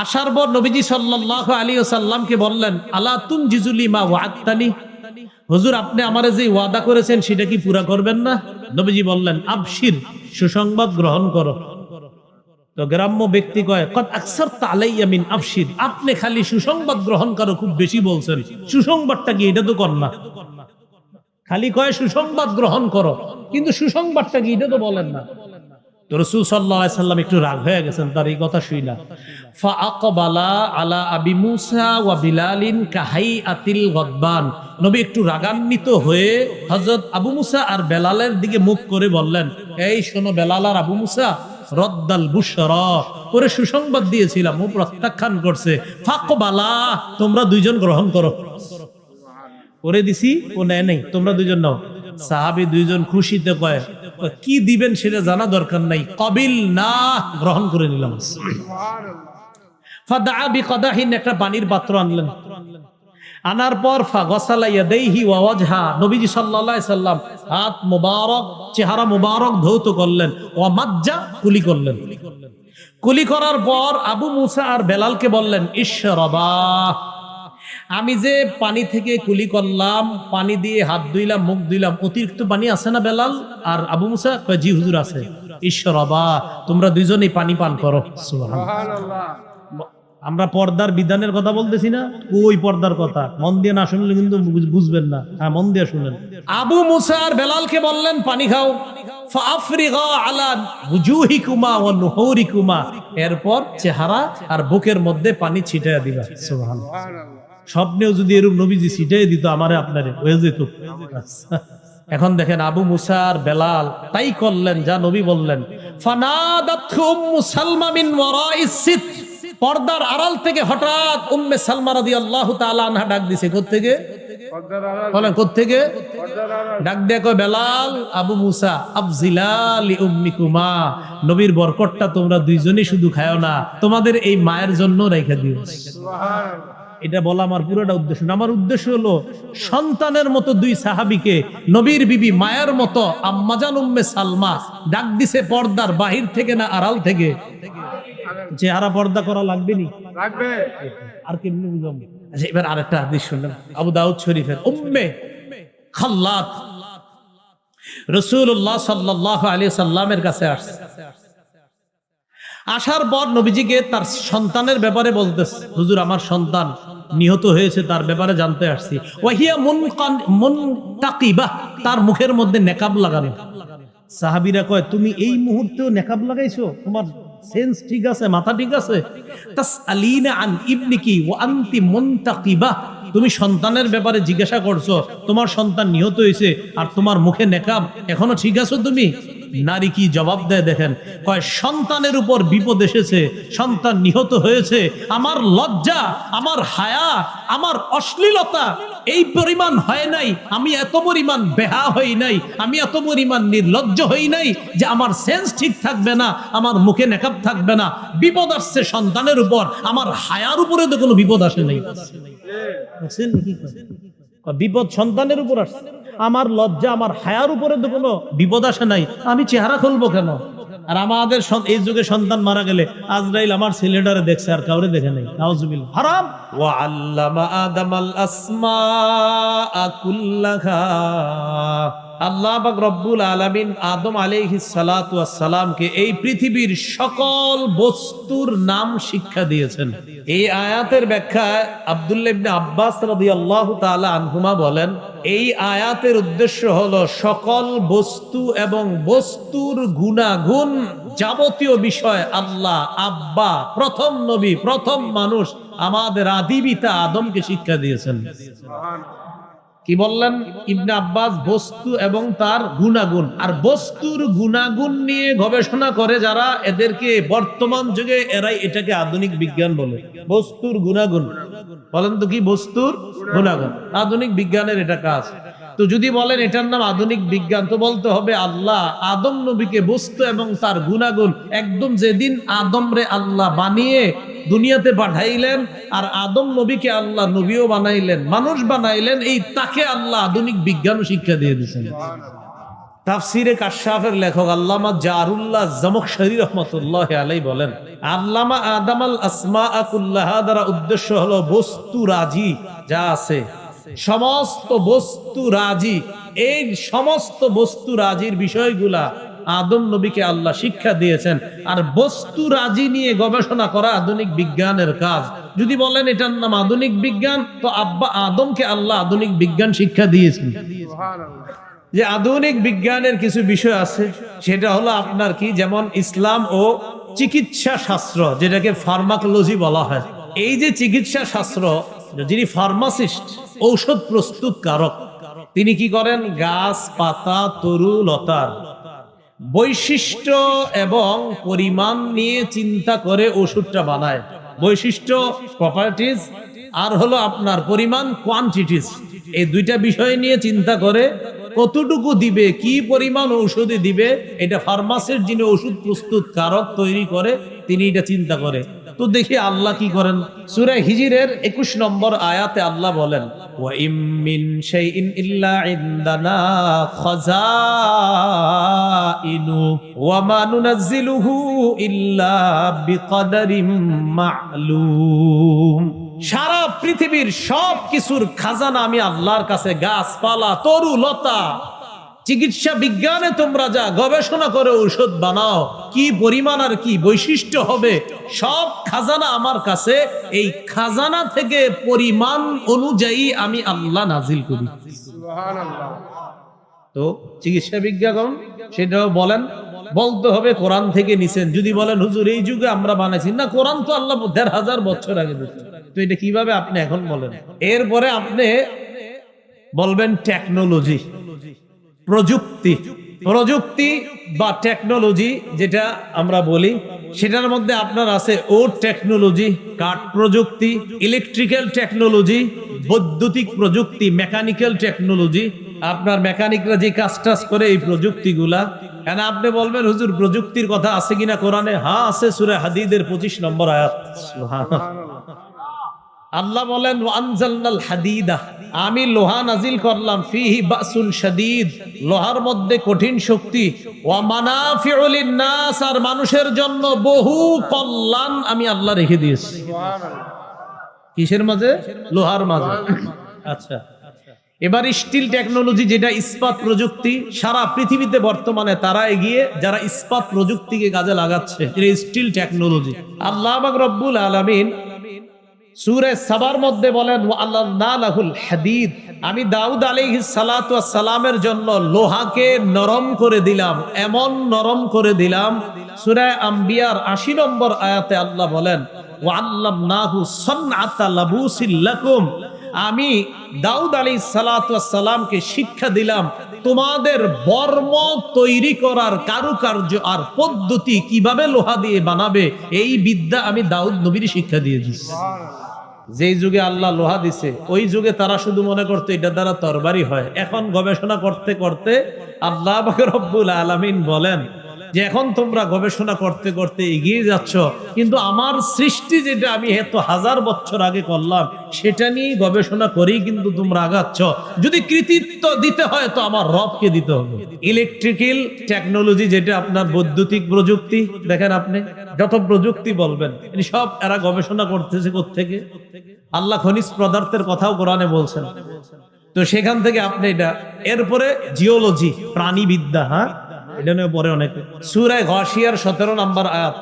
আসার পর নবীজি সাল্লাল্লাহু আলাইহি ওয়াসাল্লামকে বললেন, আলা তুনজিজুলি মা ওয়া'আদতানি, হুজুর আপনি আমারে যে ওয়াদা করেছেন সেটা কি পুরা করবেন না? নবীজি বললেন, আবশির, সুসংবাদ গ্রহণ করো। তো গ্রাম্য ব্যক্তি কয়, কদ আকসারতা আলাইয়া মিন আবশির, আপনি খালি সুসংবাদ গ্রহণ করো খুব বেশি বলছেন, সুসংবাদটা কি এটা তো কর না। খালি কয় সুসংবাদ গ্রহণ করো, কিন্তু সুসংবাদটা কি এটা তো বলেন না। তো রাসূল সাল্লাল্লাহু আলাইহি সাল্লাম একটু রাগ হয়ে গেছেন তার এই কথা শুইনা। ফাআকবালা আলা আবি মুসা ওয়া বিলালিন কাহাইআতিল গদবান, নবী একটু রাগান্বিত হয়ে হযরত আবু মুসা আর বেলালের দিকে মুখ করে বললেন, এই শোনো বেলাল আর আবু মুসা, রদ্দাল বুশরা, পরে সুসংবাদ দিয়েছিলাম ও প্রত্যাখ্যান করছে, ফাকবালা, তোমরা দুইজন গ্রহণ করো। করে দিছি, ও নেয় নাই, তোমরা দুইজন নাও। সাহাবী দুইজন খুশিতে কয়, কি দিবেন সেটা জানা দরকার নাই, কবিল না, গ্রহণ করে নিলাম। ফাদা বিকাদাহিন, একটা পানির পাত্র আনলেন। আনার পর ফাগসালা ইয়াদাইহি ওয়া ওয়াজহা, নবীজি সাল্লাল্লাহু আলাইহি সাল্লাম হাত মুবারক, চেহারা মুবারক ধৌত করলেন, ওয়া মাজ্জা, কুলি করলেন। কুলি করার পর আবু মুসা আর বেলালকে বললেন, ইশরাবা, আমি যে পানি থেকে কুলি করলাম, পানি দিয়ে হাত ধুইলাম, মুখ ধুইলাম, অতিরিক্ত পানি আছে না বেলাল আর আবু মুসা? জি হুজুর আছে। ইশরাবা, তোমরা দুইজনেই পানি পান করো। সুবহানাল্লাহ। আমরা পর্দার বিধানের কথা বলতেছি না, ওই পর্দার কথা। মন দিয়ে না শুনলে কিন্তু বুঝবেন না। হ্যাঁ, মন দিয়ে শুনেন। আবু মুসা আর বেলালকে বললেন, পানি খাও। ফাআফরিগা আলা ওয়ুজুহিকুমা ওয়া নুহুরিকুমা, এরপর চেহারা আর বুকের মধ্যে পানি ছিটাইয়া দিবা। সুবহানাল্লাহ। স্বপ্নেও যদি এরকম নবীজি ছিটাই দিত আমারে আপনারে, হয়ে যেত। এখন দেখেন আবু মুসা আর বেলাল তাই করলেন যা নবী বললেন। ফানাদাতহু উম্মু সালমা মিন ওয়ারাইস সিত, পর্দার আড়াল থেকে হঠাৎ উম্মে সালমা রাদিয়াল্লাহু তাআলা আনহা ডাক দিছে। কোত্থেকে? বলেন কোত্থেকে? ডাক দিয়ে কয়, বেলাল, আবু মুসা, আফজিলা লি উম্মিকুমা, নবীর বরকতটা তোমরা দুইজনেই শুধু খায়ও না, তোমাদের এই মায়ের জন্য রেখে দিও। সুবহানাল্লাহ। এটা বলা আমার পুরোটা উদ্দেশ্য না। আমার উদ্দেশ্য হলো সন্তানের মতো দুই সাহাবীকে নবীর বিবি মায়ের মতো আম্মাজান উম্মে সালমা ডাক দিছে পর্দার বাহির থেকে না আড়াল থেকে? চেহারা পর্দা করা লাগবে নি? লাগবে। আর কেমনে বুঝাবো? আচ্ছা, এবার আরেকটা হাদিস শুনলাম আবু দাউদ শরীফের। উম্মে খাল্লাত রাসূলুল্লাহ সাল্লাল্লাহু আলাইহি সাল্লামের কাছে আসছে। আসার পর নবীজিকে তার সন্তানের ব্যাপারে বলতেছে, হুজুর আমার সন্তান নিহত হয়েছে, তার ব্যাপারে জানতে আসছি। ওয়াহিয়া মুনতাকিবা, তার মুখের মধ্যে নেকাব লাগানো। সাহাবীরা কয়, তুমি এই মুহূর্তেও নেকাব লাগাইছো? তোমার সেন্স ঠিক আছে, মাথা ঠিক আছে? তাসআলিনা আন ইবনিকি ওয়া আনতি মুনতাকিবা, তুমি সন্তানের ব্যাপারে জিজ্ঞাসা করছো, তোমার সন্তান নিহত হয়েছে আর তোমার মুখে নেকাব, এখনো ঠিক আছো তুমি? নারী কি জবাব দেয় দেখেন, কয় সন্তানের উপর বিপদ এসেছে, সন্তান নিহত হয়েছে, আমার লজ্জা, আমার হায়া, আমার অশ্লীলতা এই পরিমাণ হয় নাই, আমি এত পরিমাণ বেহা হই নাই, আমি এত পরিমাণ নির্লজ্জ হই নাই যে আমার সেন্স ঠিক থাকবে না, আমার মুখে নেকাব থাকবে না। বিপদ আসছে সন্তানের উপর, আমার হায়ার উপরে তো কোনো বিপদ আসে নাই। বিপদ সন্তানের উপর আসছে, আমার লজ্জা, আমার হায়ার উপরে তো কোনো বিপদ আসে নাই, আমি চেহারা খুলবো কেন? আর আমাদের এই যুগে সন্তান মারা গেলে আজরাইল আমার ছেলেটারে দেখছে আর কাউরে দেখে নাই, নাউজুবিল্লাহ। হারাম। ওয়া আল্লামা আদামাল আসমাআ কুল্লাহা, আল্লাহ পাক রব্বুল আলামিন আদম আলাইহিস সালাতু ওয়াস সালামকে এই পৃথিবীর সকল বস্তুর নাম শিক্ষা দিয়েছেন। এই আয়াতের ব্যাখ্যায় আব্দুল্লাহ ইবনে আব্বাস রাদিয়াল্লাহু তাআলা আনহুমা বলেন, এই আয়াতের উদ্দেশ্য হলো সকল বস্তু এবং বস্তুর গুণাগুণ, যাবতীয় বিষয় আল্লাহ আব্বা, প্রথম নবী, প্রথম মানুষ, আমাদের আদি পিতা আদমকে শিক্ষা দিয়েছেন। কি বললেন ইবনে আব্বাস? বস্তু এবং তার গুণাগুণ। আর বস্তুর গুণাগুণ নিয়ে গবেষণা করে যারা, এদেরকে বর্তমান যুগে এরাই এটাকে আধুনিক বিজ্ঞান বলে। বস্তুর গুণাগুণ বলেন তো কি? বস্তুর গুণাগুণ আধুনিক বিজ্ঞানের এটা কাজ। তো যদি বলেন এটার নাম আধুনিক বিজ্ঞান, তো বলতে হবে আল্লাহ আদম নবীকে বস্তু এবং তার গুণাগুণ, একদম যেদিন আদম রে আল্লাহ বানিয়ে দুনিয়াতে পাঠাইলেন আর আদম নবীকে আল্লাহ নবীও বানাইলেন, মানুষ বানাইলেন, এই তাকে আল্লাহ আধুনিক বিজ্ঞান শিক্ষা দিয়ে দিয়েছেন। তাফসিরে কাশফের লেখক আল্লামা জারুল্লাহ জামখশরী রাহমাতুল্লাহি আলাইহি বলেন, আল্লামা আদম আল আসমাআ কুল্লাহা দ্বারা উদ্দেশ্য হলো বস্তু রাজি যা আছে, সমস্ত বস্তু রাজি। এই সমস্ত বস্তু রাজির বিষয়গুলা আদম নবীকে আল্লাহ শিক্ষা দিয়েছেন। আর বস্তু রাজি নিয়ে গবেষণা করা আধুনিক বিজ্ঞানের কাজ। যদি বলেন এটার নাম আধুনিক বিজ্ঞান, তো আব্বা আদমকে আল্লাহ আধুনিক বিজ্ঞান শিক্ষা দিয়েছেন। যে আধুনিক বিজ্ঞানের কিছু বিষয় আছে, সেটা হলো আপনার কি, যেমন ইসলাম ও চিকিৎসা শাস্ত্র, যেটাকে ফার্মাকোলজি বলা হয়। এই যে চিকিৎসা শাস্ত্র, যিনি ফার্মাসিস্ট, ঔষধ প্রস্তুতকারক, তিনি কি করেন, গাছ পাতা তরু লতার বৈশিষ্ট্য এবং পরিমাণ নিয়ে চিন্তা করে ওষুধটা বানায়। বৈশিষ্ট্য প্রপার্টিজ, আর হলো আপনার পরিমাণ কোয়ান্টিটিস, এই দুইটা বিষয় নিয়ে চিন্তা করে কতটুকু দিবে, কি পরিমাণ ঔষধে দিবে, এটা ফার্মাসির যিনি ওষুধ প্রস্তুতকারক তৈরি করে, তিনি এটা চিন্তা করে। তো দেখি আল্লাহ কি করেন, সূরা হিজরের 21 নম্বর আয়াতে আল্লাহ বলেন, ওয়া ইম মিন শাইইন ইল্লা ইনদানা খাযাইনু ওয়া মা নুনাজ্জিলুহু ইল্লা বিকদারিম মা'লুম। সারা পৃথিবীর সব কিছুর খাজানা আমি আল্লাহর কাছে, গাছপালা তরু লতা, চিকিৎসা বিজ্ঞানে তোমরা যা গবেষণা করে ঔষধ বানাও, কি পরিমাণ আর কি বৈশিষ্ট্য হবে, সব খাজানা আমার কাছে। এই খাজানা থেকে পরিমাণ অনুযায়ী আমি আল্লাহ নাজিল করি। সুবহানাল্লাহ। তো চিকিৎসা বিজ্ঞান সেটাও বলেন, বলতে হবে কোরআন থেকে নিছেন। যদি বলেন হুজুর এই যুগে আমরা বানাইছি, না, কোরআন তো আল্লাহ ১৫০০ বছর আগে দিয়েছেন, তো এটা কিভাবে আপনি এখন বলেন? এরপরে আপনি বলবেন টেকনোলজি, প্রযুক্তি। প্রযুক্তি বা টেকনোলজি যেটা আমরা বলি, সেটার মধ্যে আপনার আছে ওট টেকনোলজি, কাঠ প্রযুক্তি, ইলেকট্রিক্যাল টেকনোলজি, বৈদ্যুতিক প্রযুক্তি, মেকানিক্যাল টেকনোলজি। আপনার মেকানিকরা যে কাজ টাজ করে এই প্রযুক্তিগুলা। কেন আপনি বলবেন হুজুর প্রযুক্তির কথা আছে কিনা কোরআনে? হ্যাঁ আছে, সূরা হাদীদের 25 নম্বর আয়াত। আল্লাহ বলেন, ওয়ানজালনাল হাদিদা, আমি লোহা নাজিল করলাম, ফিহি বাসুন শাদীদ, লোহার মধ্যে কঠিন শক্তি, ওয়া মানাফিউ লিন-নাস, আর মানুষের জন্য বহু কল্যাণ আমি আল্লাহ রেখে দিয়েছি। কিসের মাঝে? লোহার মাঝে। আচ্ছা, এবার স্টিল টেকনোলজি, যেটা ইস্পাত প্রযুক্তি। সারা পৃথিবীতে বর্তমানে তারা এগিয়ে, যারা ইস্পাত প্রযুক্তিকে কাজে লাগাচ্ছে, স্টিল টেকনোলজি। আল্লাহ পাক রব্বুল আলামিন সূরা সাবার মধ্যে বলেন, ওয়াল্লানা লাহুল হাদিদ, আমি দাউদ আলাইহিস সালাতু ওয়াস সালামের জন্য লোহাকে নরম করে দিলাম, এমন নরম করে দিলাম। সূরা আম্বিয়ার 80 নম্বর আয়াতে আল্লাহ বলেন, ওয়াল্লামনাহু সানআতা লাবুসিল লাকুম, আমি দাউদ আলাইহিস সালাতু ওয়াস সালামকে শিক্ষা দিলাম তোমাদের বর্ম তৈরি করার কারুকার্য আর পদ্ধতি, কিভাবে লোহা দিয়ে বানাবে, এই বিদ্যা আমি দাউদ নবীর শিক্ষা দিয়ে দিয়েছি। যেই যুগে আল্লাহ লোহা দিছে, ওই যুগে তারা শুধু মনে করতো এটা দ্বারা তরবারি হয়। এখন গবেষণা করতে করতে আল্লাহ পাক রব্বুল আলামিন বলেন যে এখন তোমরা গবেষণা করতে করতে এগিয়ে যাচ্ছ, কিন্তু আমার সৃষ্টি যেটা আমি এত হাজার বছর আগে করলাম, সেটা নিয়ে গবেষণা করেই কিন্তু তোমরা আগাচ্ছ। যদি কৃতিত্ব দিতে হয় তো আমার রবকে দিতে হবে। ইলেকট্রিক্যাল টেকনোলজি, যেটা আপনার বৈদ্যুতিক প্রযুক্তি, দেখেন আপনি যত প্রযুক্তি বলবেন সব এরা গবেষণা করতেছে কোত্থেকে? আল্লাহ খনিজ পদার্থের কথাও কোরআনে বলছেন। তো সেখান থেকে আপনি এটা। এরপরে জিওলজি, প্রাণীবিদ্যা। হ্যাঁ, এটা নিয়ে পরে অনেকে। সূরা গাশিয়ার 17 নম্বর আয়াত,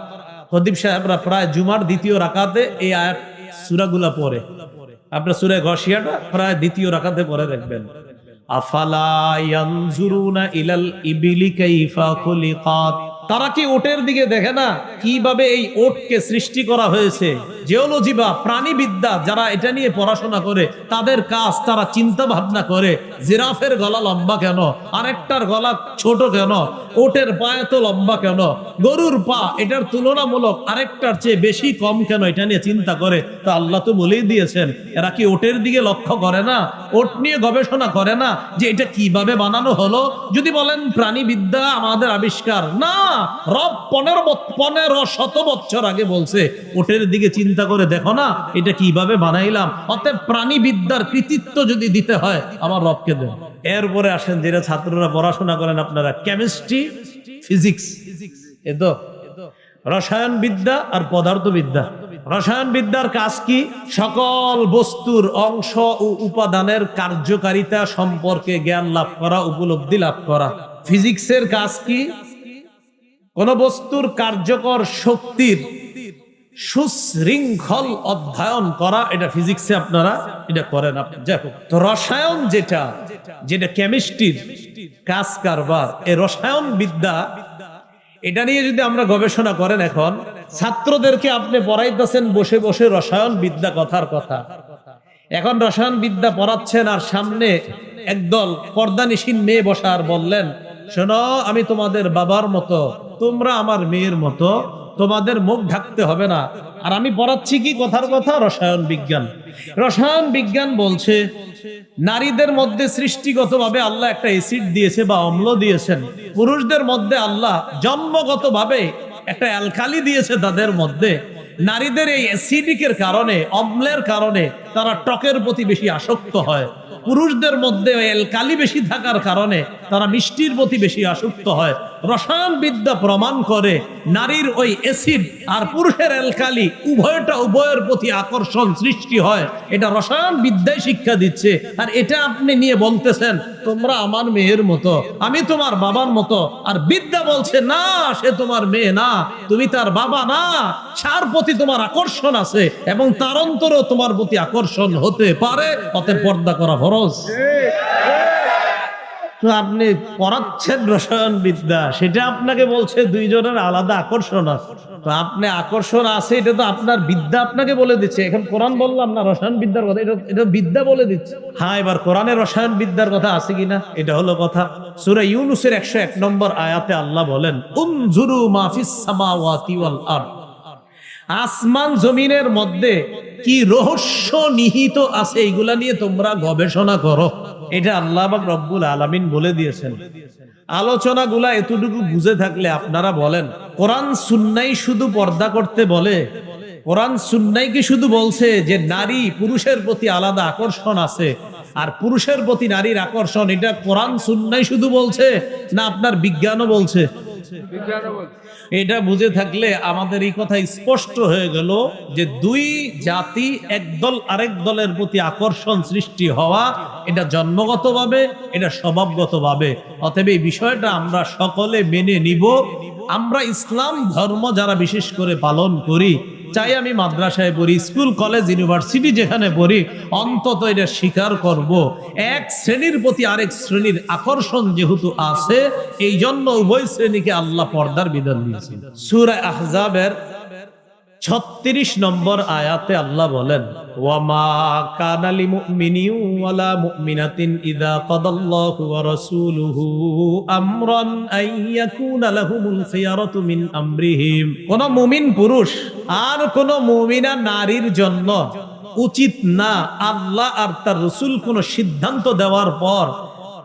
খতিব সাহেবরা প্রায় জুমার দ্বিতীয় রাকাতে এই আয়াত সূরাগুলা পড়ে। আপনার সূরা গাশিয়াটা প্রায় দ্বিতীয় রাকাতে পড়ে রাখবেন। আফালা ইয়ানজুরুনা ইলাল ইবিলি কাইফা খুলিকাত, তারা কি ওটের দিকে দেখে না কিভাবে এই ওটকে সৃষ্টি করা হয়েছে? জিওলজি বা প্রাণীবিদ্যা যারা এটা নিয়ে পড়াশোনা করে, তাদের কাজ, তারা চিন্তা ভাবনা করে জিরাফের গলা লম্বা কেন, আরেকটার গলা ছোট কেন, ওটের পা এত লম্বা কেন, গরুর পা এটার তুলনামূলক আরেকটার চেয়ে বেশি কম কেন, এটা নিয়ে চিন্তা করে। তো আল্লাহ তো বলেই দিয়েছেন, এরা কি ওটের দিকে লক্ষ্য করে না? ওট নিয়ে গবেষণা করে না যে এটা কিভাবে বানানো হলো? যদি বলেন প্রাণীবিদ্যা আমাদের আবিষ্কার, না, রব 1500 বছর আগে বলছে ওটের দিকে চিন্তা করে দেখো না এটা কিভাবে বানাইলাম। অতএব প্রাণীবিদ্যার কৃতিত্ব যদি দিতে হয় আমার রবকে দেন। এরপরে আসেন যেটা ছাত্ররা পড়াশোনা করেন আপনারা, কেমিস্ট্রি, ফিজিক্স, এ তো রসায়ন বিদ্যা আর পদার্থবিদ্যা। রসায়ন বিদ্যার কাজ কি? সকল বস্তুর অংশ ও উপাদানের কার্যকারিতা সম্পর্কে জ্ঞান লাভ করা, উপলব্ধি লাভ করা। ফিজিক্সের কাজ কি? কোন বস্তুর কার্যকর শক্তির সুশৃঙ্খল অধ্যয়ন করা। এটা ফিজিক্সে আপনারা এটা করেন। তো রসায়ন যেটা কেমিস্ট্রির কাজ কারবার, এই রসায়ন বিদ্যা এটা নিয়ে যদি আমরা গবেষণা করেন, এখন ছাত্রদেরকে আপনি পড়াইতেছেন বসে বসে রসায়ন বিদ্যা, কথার কথা। এখন রসায়ন বিদ্যা পড়াচ্ছেন আর সামনে একদল পর্দানিসীন মেয়ে বসা, আর বললেন শোনো আমি তোমাদের বাবার মতো, তোমরা আমার মেয়ের মতো, তোমাদের মুখ ঢাকতে হবে না। আর আমি পড়াচ্ছি কি? কথার কথা রসায়ন বিজ্ঞান। রসায়ন বিজ্ঞান বলছে নারীদের মধ্যে সৃষ্টিগতভাবে আল্লাহ একটা অ্যাসিড দিয়েছে বা অম্ল দিয়েছেন, পুরুষদের মধ্যে আল্লাহ জন্মগতভাবে একটা অ্যালকালি দিয়েছে তাদের মধ্যে। নারীদের এই অ্যাসিডিকের কারণে, অম্লের কারণে তারা ত্বকের প্রতি বেশি আসক্ত হয়। পুরুষদের মধ্যে অ্যালকালি বেশি থাকার কারণে তারা মিষ্টির প্রতি বেশি আসক্ত হয়। রসায়ন বিদ্যা প্রমাণ করে নারীর ওই অ্যাসিড আর পুরুষের অ্যালকালি উভয়ের প্রতি আকর্ষণ সৃষ্টি হয়। এটা রসায়ন বিদ্যায় শিক্ষা দিচ্ছে। আর এটা আপনি নিয়ে বলতেছেন তোমরা আমার মেয়ের মতো, আমি তোমার বাবার মতো। আর বিদ্যা বলছে না, সে তোমার মেয়ে না, তুমি তার বাবা না, তার প্রতি তোমার আকর্ষণ আছে এবং তার অন্তরেও তোমার প্রতি আকর্ষণ হতে পারে। অতএব পর্দা করা ফরজ। তো আপনি পড়াচ্ছেন রসায়ন বিদ্যা, সেটা আপনাকে বলছে দুইজনের আলাদা আকর্ষণ আছে। তো আপনি আকর্ষণ আছে, এটা তো আপনার বিদ্যা আপনাকে বলে দিচ্ছে। এখন কোরআন বললাম না রসায়ন বিদ্যার কথা, এটা বিদ্যা বলে দিচ্ছে। হ্যাঁ, এবার কোরআনের রসায়ন বিদ্যার কথা আছে কিনা এটা হলো কথা। সূরা ইউনূসের 101 নম্বর আয়াতে আল্লাহ বলেন উনজুরু মা ফিস সামাওয়াতি ওয়াল আরদ, আসমান জমিনের মধ্যে কি রহস্য নিহিত আছে এইগুলা নিয়ে তোমরা গবেষণা করো। এটা আল্লাহ পাক রব্বুল আলামিন বলে দিয়েছেন। আলোচনাগুলা এতটুকু বুঝে থাকলে আপনারা বলেন কোরআন সুন্নাহ শুধু পর্দা করতে বলে? কোরআন সুন্নাহ কি শুধু বলছে যে নারী পুরুষের প্রতি আলাদা আকর্ষণ আছে আর পুরুষের প্রতি নারীর আকর্ষণ, এটা কোরআন সুন্নাহ শুধু বলছে না আপনার বিজ্ঞানও বলছে? এটা বুঝে থাকলে আমাদের এই কথা স্পষ্ট হয়ে গেল যে দুই জাতি একদল আরেক দলের প্রতি আকর্ষণ সৃষ্টি হওয়া এটা জন্মগতভাবে, এটা স্বভাবগতভাবে। অতএব এই বিষয়টা আমরা সকলে মেনে নিব। আমরা ইসলাম ধর্ম যারা বিশেষ করে পালন করি, চাই আমি মাদ্রাসায় পড়ি, স্কুল কলেজ ইউনিভার্সিটি যেখানে পড়ি, অন্তত এটা স্বীকার করব এক শ্রেণীর প্রতি আরেক শ্রেণীর আকর্ষণ যেহেতু আছে, এই জন্য উভয় শ্রেণীকে আল্লাহ পর্দার বিধান দিয়েছেন। সূরা আহজাবের 36 নম্বর আয়াতে আল্লাহ বলেন ওয়ামা কানা লিমুমিনিন ওয়ালা মুমিনাতিন ইযা কাদাল্লাহু ওয়া রাসূলুহু আমরান আইয়াকুনা লাহুমুল খিয়ারাতু মিন আমরিহিম। কোন মুমিন পুরুষ আর কোন মুমিনা নারীর জন্য উচিত না আল্লাহ আর তার রাসূল কোন সিদ্ধান্ত দেওয়ার পর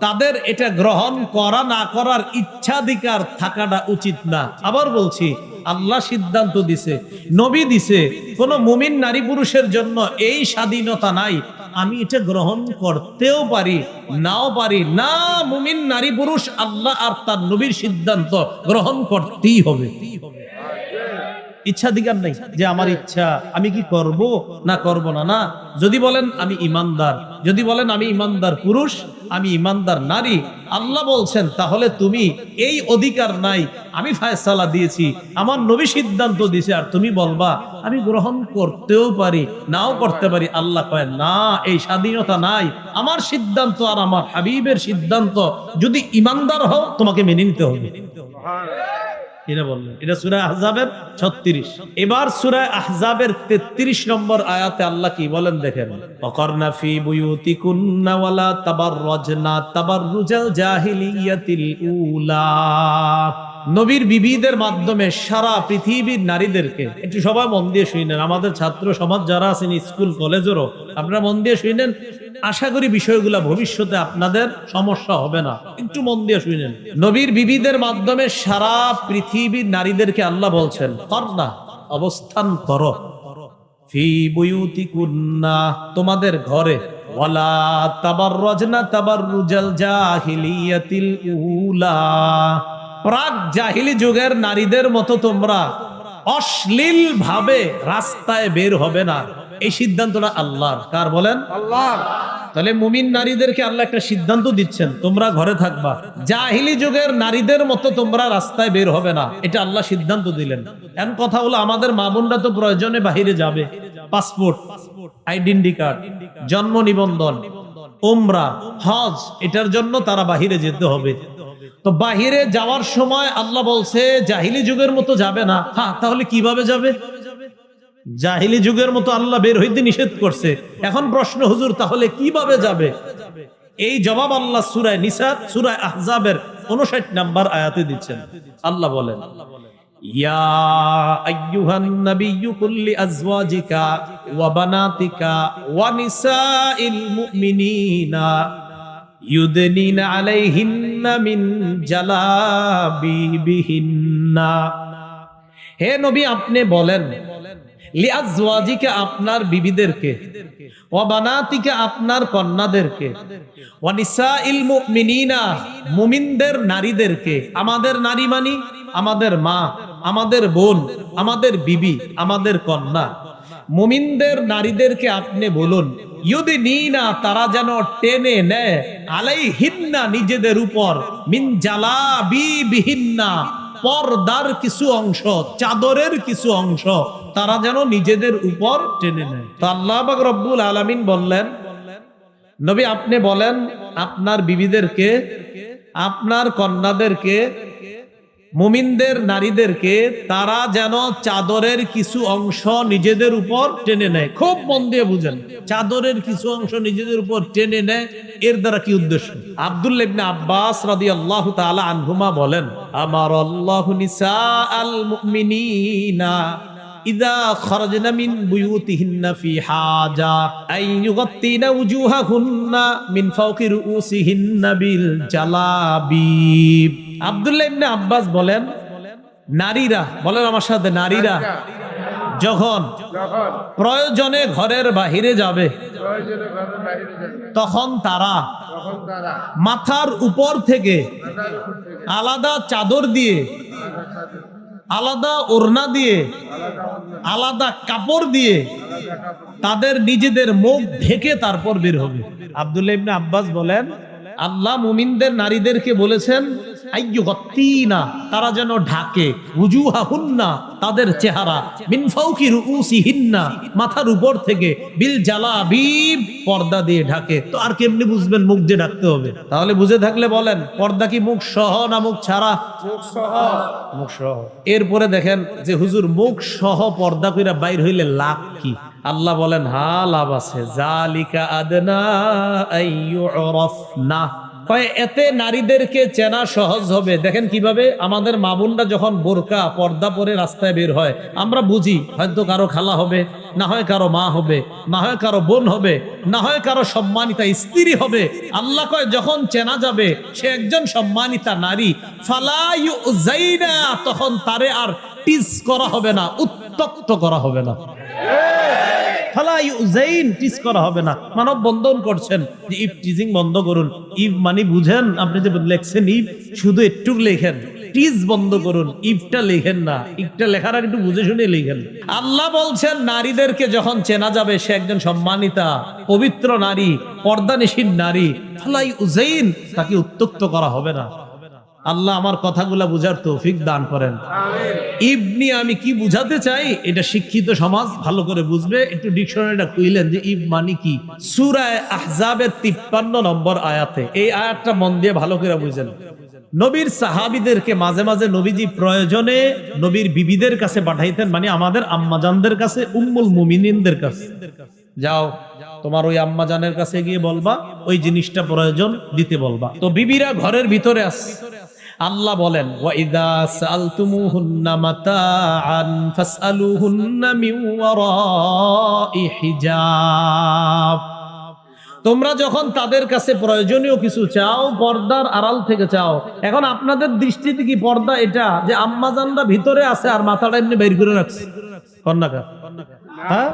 তাদের এটা গ্রহণ করা না করার ইচ্ছাধিকার থাকাটা উচিত না। আবার বলছি, আল্লাহ সিদ্ধান্ত দিছে, নবী দিছে, কোন মুমিন নারী পুরুষের জন্য এই স্বাধীনতা নাই আমি এটা গ্রহণ করতেও পারি নাও পারি না। মুমিন নারী পুরুষ আল্লাহ আর তার নবীর সিদ্ধান্ত গ্রহণ করতেই হবে। ইচ্ছাধিকার নাই যে আমার ইচ্ছা আমি কি করব না করব না। না, যদি বলেন আমি ইমানদার, যদি বলেন আমি ইমানদার পুরুষ, আমি ইমানদার নারী, আল্লাহ বলছেন তাহলে তুমি এই অধিকার নাই, আমি ফায়সালা দিয়েছি, আমার নবী সিদ্ধান্ত দিয়েছে, আর তুমি বলবা আমি গ্রহণ করতেও পারি নাও করতে পারি। আল্লাহ কয় না, এই স্বাধীনতা নাই। আমার সিদ্ধান্ত আর আমার হাবিবের সিদ্ধান্ত, যদি ইমানদার হও তোমাকে মেনে নিতে হবে। এটা বললেন, এটা সূরা আহজাবের 36। এবার সূরা আহজাবের 33 নম্বর আয়াতে আল্লাহ কি বলেন দেখেন ওয়াকারনা ফি বুয়ুতিকুন্না ওয়ালা তাবাররাজনা তাবাররুজাল জাহিলিয়াতিল উলা। নবীর বিবিদের মাধ্যমে সারা পৃথিবীর নারীদেরকে, একটু সবাই মন দিয়ে শুনেন, আমাদের ছাত্র সমাজ যারা আছেন স্কুল কলেজেরও আপনারা মন দিয়ে শুনেন, আশা করি বিষয়গুলা ভবিষ্যতে আপনাদের সমস্যা হবে না। একটু মন দিয়ে শুনেন, নবীর বিবিদের মাধ্যমে সারা পৃথিবীর নারীদেরকে আল্লাহ বলছেন করনা, অবস্থান করো, ফি বুয়ুতিকুন্না, তোমাদের ঘরে, ওয়ালা তাবাররাজনা তাবাররুজাল জাহিলিয়াতিল উলা, প্রাক জাহিলি যুগের নারীদের মতো তোমরা অশ্লীল ভাবে রাস্তায় বের হবে না। এই সিদ্ধান্তটা আল্লাহর। কার বলেন? আল্লাহর। তাহলে মুমিন নারীদেরকে আল্লাহ একটা সিদ্ধান্ত দিচ্ছেন, তোমরা ঘরে থাকবা, জাহিলি যুগের নারীদের মতো তোমরা রাস্তায় বের হবে না, এটা আল্লাহ সিদ্ধান্ত দিলেন। এখন কথা হলো, আমাদের মা বোনরা তো প্রয়োজনে বাহিরে যাবে, পাসপোর্ট, আইডেন্টি কার্ড, জন্ম নিবন্ধন, উমরা, হজ, এটার জন্য তারা বাহিরে যেতে হবে। তো বাহিরে যাওয়ার সময় আল্লাহ বলছে জাহিলি যুগের মতো যাবে না। হ্যাঁ, তাহলে কিভাবে যাবে? জাহিলি যুগের মতো আল্লাহ বের হইতে নিষেধ করছে। এখন প্রশ্ন, হুজুর তাহলে কিভাবে যাবে? এই জবাব আল্লাহ সূরা নিসা, সূরা আহজাবের 59 নম্বর আয়াতে দিচ্ছেন। আল্লাহ বলেন, ইয়া আইয়ুহান নাবিয়্যু কুল্লি আজওয়াজিকা ওয়া বানাতিকা ওয়া নিসাইল মুমিনিনা ইউদনিনা আলাইহিন্না মিন জালাবিবিহিন্না। হে নবী, আপনি বলেন, লিআজওয়াজিকা, আপনার বিবিদেরকে, ওয়া বানাতিকা, আপনার কন্যাদেরকে, ওয়া নিসাইল মুমিনিনা, মুমিনদের নারীদেরকে। আমাদের নারী মানি আমাদের মা, আমাদের বোন, আমাদের বিবি, আমাদের কন্যা। মুমিনদের নারীদেরকে আপনি বলুন, ইউদিনিনা, তারা যেন টেনে নেয়, আলাইহিন্না, নিজেদের উপর, মিন জালাবিবিহিন্না, পর্দার কিছু অংশ, চাদরের কিছু অংশ তারা যেন নিজেদের উপর টেনে নেয়। তো আল্লাহ পাক রব্বুল আলামিন বললেন, নবী আপনি বলেন আপনার বিবিদেরকে, আপনার কন্যাদেরকে, মুমিনদের নারীদেরকে, তারা যেন চাদরের কিছু অংশ নিজেদের উপর টেনে নেয়। খুব মন দিয়ে বুঝেন, চাদরের কিছু অংশ নিজেদের উপর টেনে নেয়, এর দ্বারা কি উদ্দেশ্য? আব্দুল্লাহ ইবনে আব্বাস রাদিয়াল্লাহু তাআলা আনহুমা বলেন, আমারাল্লাহু নিসাআল মুমিনিনা ইযা খারাজনা মিন বুয়ুতিহিন্না ফি হাজা আই ইউগাত্তিনা উজুহাহুন্না মিন ফাওকি রুউসিহিন্না বিল জালাবিব। আব্দুল্লাহ ইবনে আব্বাস বলেন, নারীরা, বলেন আমার সাথে, নারীরা যখন প্রয়োজনে ঘরের বাহিরে যাবে, তখন তারা মাথার উপর থেকে আলাদা চাদর দিয়ে, আলাদা ওড়না দিয়ে, আলাদা কাপড় দিয়ে তাদের নিজেদের মুখ ঢেকে তারপর বের হবে। আব্দুল্লাহ ইবনে আব্বাস বলেন, আল্লাহ মুমিনদের নারীদেরকে বলেছেন আইয়ুগাত্তিনা, তারা যেন ঢাকে, উজুহাহুন্না, তাদের চেহারা, মিন ফাওকি রুউসিহিন্না, মাথার উপর থেকে, বিল জালাবিব, পর্দা দিয়ে ঢাকে। তো আর কেমনে বুঝবেন মুখ যে ঢাকতে হবে? তাহলে বুঝে থাকলে বলেন, পর্দা কি মুখ সহ না মুখ ছাড়া? মুখ সহ। মুখ সহ। এরপরে দেখেন যে হুজুর মুখ সহ পর্দা কইরা বাইর হইলে লাভ কি? আল্লাহ বলেন, হা, লাভ আছে। জালিকা আদনা আইয়ুরাফনা, এতে নারীদেরকে চেনা সহজ হবে। দেখেন কিভাবে আমাদের মা বোনরা যখন বোরকা পর্দা পরে রাস্তায় বের হয়, আমরা বুঝি হয়তো কারো খালা হবে, না হয় কারো মা হবে, না হয় কারো বোন হবে, না হয় কারো সম্মানিতা স্ত্রী হবে। আল্লাহ কয় যখন চেনা যাবে সে একজন সম্মানিতা নারী, ফালা ইউযাইনা, তখন তারে আর টিজ করা হবে না, উত্তক্ত করা হবে না। মানব বন্ধন করছেন যে ইভ টিজিং বন্ধ করুন। ইভ মানে বুঝেন, আপনি যে লেখছেন ইভ, শুধু একটু লেখেন, টিজ বন্ধ করুন, ইভটা লেখেন না, ইভটা লেখার আর একটু বুঝে শুনে লেখেন। আল্লাহ বলছেন নারীদেরকে যখন চেনা যাবে সে একজন সম্মানিতা পবিত্র নারী, পর্দানিশীন নারী, ফালাই উজাইন, তাকে উত্তক্ত করা হবে না। আল্লাহ আমার কথাগুলা বুঝার তৌফিক দান করেন। ইবনি আমি কি বুঝাতে চাই এটা শিক্ষিত সমাজ ভালো করে বুঝবে। একটু ডিকশনারিটা কইলেন যে ইব মানে কি। সূরা আহজাবের 53 নম্বর আয়াতে, এই আয়াতটা মন দিয়ে ভালো করে বুঝেন। নবীর সাহাবীদেরকে মাঝে মাঝে নবীজি প্রয়োজনে নবীর বিবিদের কাছে পাঠাইতেন, মানে আমাদের আম্মাজানদের কাছে, উম্মুল মুমিনিনদের কাছে। যাও তোমার ওই আম্মাজানের কাছে গিয়ে বলবা ওই জিনিসটা প্রয়োজন দিতে বলবা। তো বিবিরা ঘরের ভিতরে আছে, আল্লাহ বলেন ওয়াইদা সালতুমুহুন্না মাতাআন ফাসআলুহুন্না মিন ওয়ারাই হিজাব। তোমরা যখন তাদের কাছে প্রয়োজনীয় কিছু চাও পর্দার আড়াল থেকে চাও। এখন আপনাদের দৃষ্টিতে কি পর্দা এটা যে আম্মাজানরা ভিতরে আছে আর মাথাটা এমনি বের করে রাখছে? কন্যাকা, হ্যাঁ,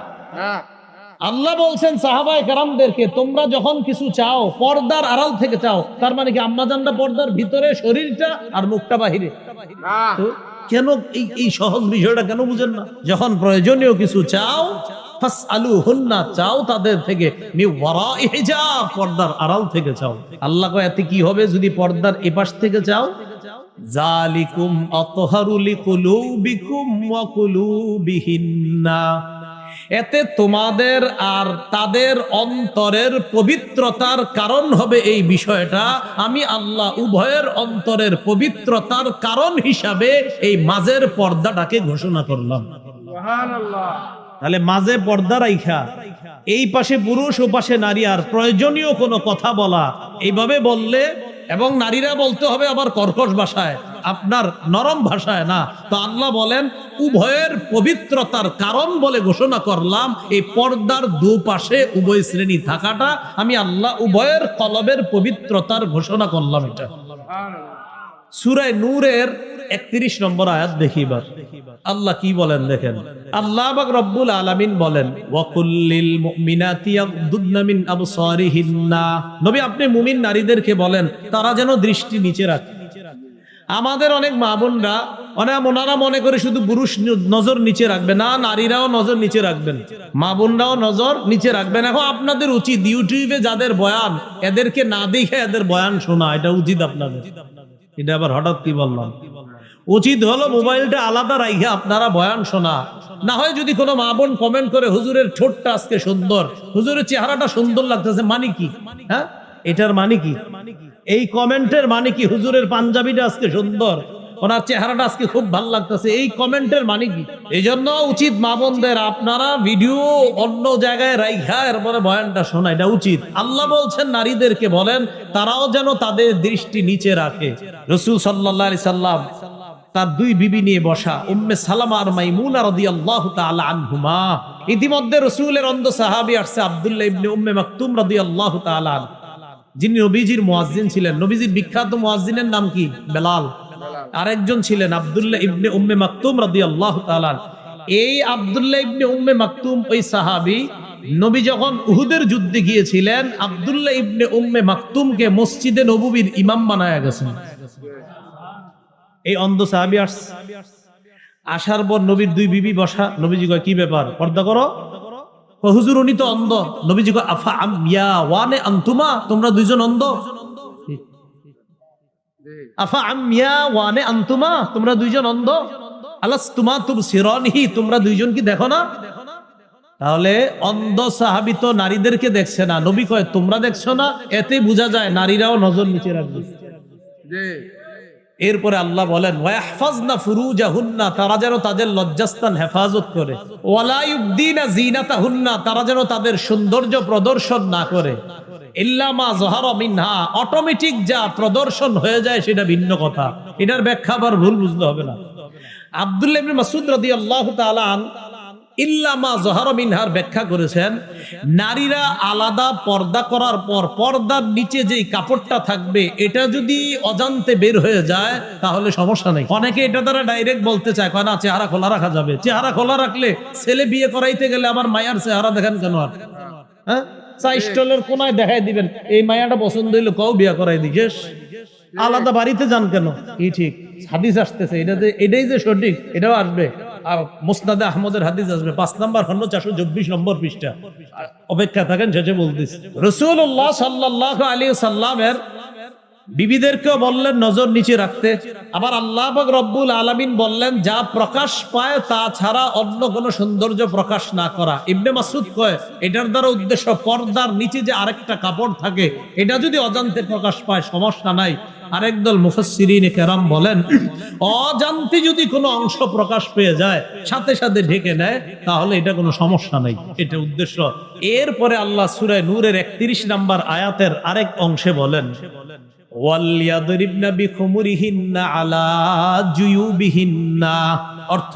আল্লাহ বলছেন সাহাবায়ে কেরামদেরকে তোমরা যখন কিছু চাও পর্দার আড়াল থেকে চাও। তার মানে কি আম্মাজানরা পর্দার ভিতরে, শরীরটা আর মুখটা বাহিরে? তো কেন এই সহজ বিষয়টা কেন বুঝেন না? যখন প্রয়োজনীয় কিছু চাও ফাসআলুহুন্না, চাও তাদের থেকে, মিন ওয়ারাই হিজাব, পর্দার আড়াল থেকে চাও। আল্লাহ কয় এতে কি হবে যদি পর্দার এপাশ থেকে চাও? যালিকুম আতহারু লিকুলুবিকুম ওয়া কুলুবিহিন্না, এতে তোমাদের আর তাদের অন্তরের পবিত্রতার কারণ হবে। এই বিষয়টা আমি আল্লাহ উভয়ের অন্তরের পবিত্রতার কারণ হিসাবে এই মাঝের পর্দাটাকে ঘোষণা করলাম। সুবহানাল্লাহ। তাহলে মাঝে পর্দা রাইখা এই পাশে পুরুষ ও পাশে নারী, আর প্রয়োজনীয় কোনো কথা বলা এইভাবে বললে, এবং নারীরা বলতে হবে আবার কর্কশ ভাষায়, আপনার নরম ভাষায় না। তো আল্লাহ বলেন উভয়ের পবিত্রতার কারণ বলে ঘোষণা করলাম এই পর্দার দুপাশে উভয় শ্রেণী থাকাটা আমি আল্লাহ উভয়ের কলবের পবিত্রতার ঘোষণা করলাম। এটা সূরা নূরের 31 নম্বর আয়াত দেখিবার আল্লাহ কি বলেন দেখেন। আল্লাহ পাক রব্বুল আলামিন বলেন ওয়াকুল্লিল মুমিনাতি ইয়াগদুদনা মিন আবসারিহিন্না, নবী আপনি মুমিন নারীদেরকে বলেন তারা যেন দৃষ্টি নিচে রাখে। আমাদের অনেক মা বোনরা ওনারা মনে করে শুধু পুরুষ নজর নিচে রাখবে না, নারীরাও নজর নিচে রাখবেন, মা বোনরাও নজর নিচে রাখবেন। এখন আপনাদের উচিত ইউটিউবে যাদের বয়ান এদেরকে না দেখে এদের বয়ান শোনা, এটা উচিত আপনাদের। এটা আবার হঠাৎ কি বললাম? উচিত হলো মোবাইলটা আলাদা রাখে আপনারা বয়ান শোনা। না হয় যদি কোনো মা বোন কমেন্ট করে হুজুরের ঠোঁটটা আজকে সুন্দর, হুজুরের চেহারাটা সুন্দর লাগতেছে, মানে কি? হ্যাঁ, এটার মানে কি? এই কমেন্টের মানে কি? হুজুরের পাঞ্জাবিটা আজকে সুন্দর, ওনার চেহারাটা আজকে খুব ভালো লাগতেছে, এই কমেন্টের মানে কি? এই জন্য উচিত মা বোনদের আপনারা ভিডিও অন্য জায়গায় রাইখা এরপরে বয়ানটা শোনা, এটা উচিত। আল্লাহ বলছেন নারীদেরকে বলেন তারাও যেন তাদের দৃষ্টি নিচে রাখে। রাসূল সাল্লাল্লাহু আলাইহি সাল্লাম তার দুই বিবি নিয়ে বসা, উম্মে সালামা আর মাইমুনা রাদিয়াল্লাহু তাআলা আনহুমা। ইতিমধ্যে রাসূলের অন্ধ সাহাবী আসছে আব্দুল্লাহ ইবনে উম্মে মাকতুম রাদিয়াল্লাহু তাআলা আনহু, যিনি নবীজির মুয়াজ্জিন ছিলেন। নবীজির বিখ্যাত মুয়াজ্জিনের নাম কি? বেলাল। আরেকজন ছিলেন আব্দুল্লাহ ইবনে উম্মে মাকতুম রাদিয়াল্লাহু তাআলা। এই আব্দুল্লাহ ইবনে উম্মে মাকতুম ওই সাহাবী নবী যখন উহুদের যুদ্ধে গিয়েছিলেন আব্দুল্লাহ ইবনে উম্মে মাকতুমকে মসজিদে নববীর ইমাম বানায়া গেছেন। এই অন্ধ সাহাবী আসার পর নবীর দুই বিবি বসা। নবীজি কয় কি ব্যাপার, পর্দা করো? হুজুর উনি তো অন্ধ। নবীজি কয় আফা আমিয়া ওয়ানে আনতুমা, তোমরা দুইজন অন্ধ? আফা আমিয়া ওয়ানে আনতুমা, তোমরা দুইজন অন্ধ? আলাস্তুমা তুবসিরানিহি, তোমরা দুইজন কি দেখো না? তাহলে অন্ধ সাহাবী তো নারীদেরকে দেখছে না, নবী কয় তোমরা দেখছো না, এতে বোঝা যায় নারীরাও নজর নিচে রাখবে। এরপরে আল্লাহ বলেন ওয়াহফাজনা ফুরুজাহুন্না, তারা যেন তাদের লজ্জাস্থান হেফাজত করে। ওয়ালা ইউবদিনা যিনাতাহুন্না, তারা যেন তাদের সৌন্দর্য প্রদর্শন না করে। ইল্লা মা যাহারা মিনহা, অটোমেটিক যা প্রদর্শন হয়ে যায় সেটা ভিন্ন কথা, এটার ব্যাখ্যা আবার ভুল বুঝতে হবে না। আব্দুল্লাহ ইবনে মাসউদ রাদিয়াল্লাহু তাআলা ইল্লা মা যাহারা মিনহার ব্যাখ্যা করেছেন নারীরা আলাদা পর্দা করার পর পর্দার নিচে যেই কাপড়টা থাকবে এটা যদি অজান্তে বের হয়ে যায় তাহলে সমস্যা নেই। অনেকে এটা দ্বারা ডাইরেক্ট বলতে চায়, কয় না চেহারা খোলা রাখা যাবে। চেহারা খোলা রাখলে ছেলে বিয়ে করাইতে গেলে আবার মায়ার চেহারা দেখেন কেন? আর হ্যাঁ, চাইস্টলের কোনায় দেখাই দিবেন এই মায়াটা পছন্দ হইলে কও বিয়ে করাই দিস, আলাদা বাড়িতে যান কেন? কি ঠিক হাদিস আসতেছে, এটাই যে সঠিক এটাও আসবে। আর মুসনাদে আহমদের হাদিস আসবে 5 নম্বর 424 নম্বর পৃষ্ঠা। অপেক্ষা থাকেন, শেষে বলতেছি। রাসূলুল্লাহ সাল্লাল্লাহু আলাইহি ওয়াসাল্লামের বিবিদেরকেও বললেন নজর নিচে রাখতে। আবার আল্লাহ পাক রব্বুল আলামিন বললেন যা প্রকাশ পায় তা ছাড়া অন্য কোনো সৌন্দর্য প্রকাশ না করা। ইবনে মাসউদ কয় এটার দ্বারা উদ্দেশ্য পর্দার নিচে যে আরেকটা কাপড় থাকে এটা যদি অজান্তে প্রকাশ পায় সমস্যা নাই। আরেকদল মুফাসসিরিনে কেরাম বলেন অজান্তে যদি কোনো অংশ প্রকাশ পেয়ে যায় সাথে সাথে ঢেকে নেয় তাহলে এটা কোনো সমস্যা নাই, এটা উদ্দেশ্য। এরপরে আল্লাহ সূরা নূরের 31 নম্বর আয়াতের আরেক অংশে বলেন ওয়ালিয়াদরিবনা বিখুমুরিহিন্না আলা জুয়ুবিহিন্না, অর্থ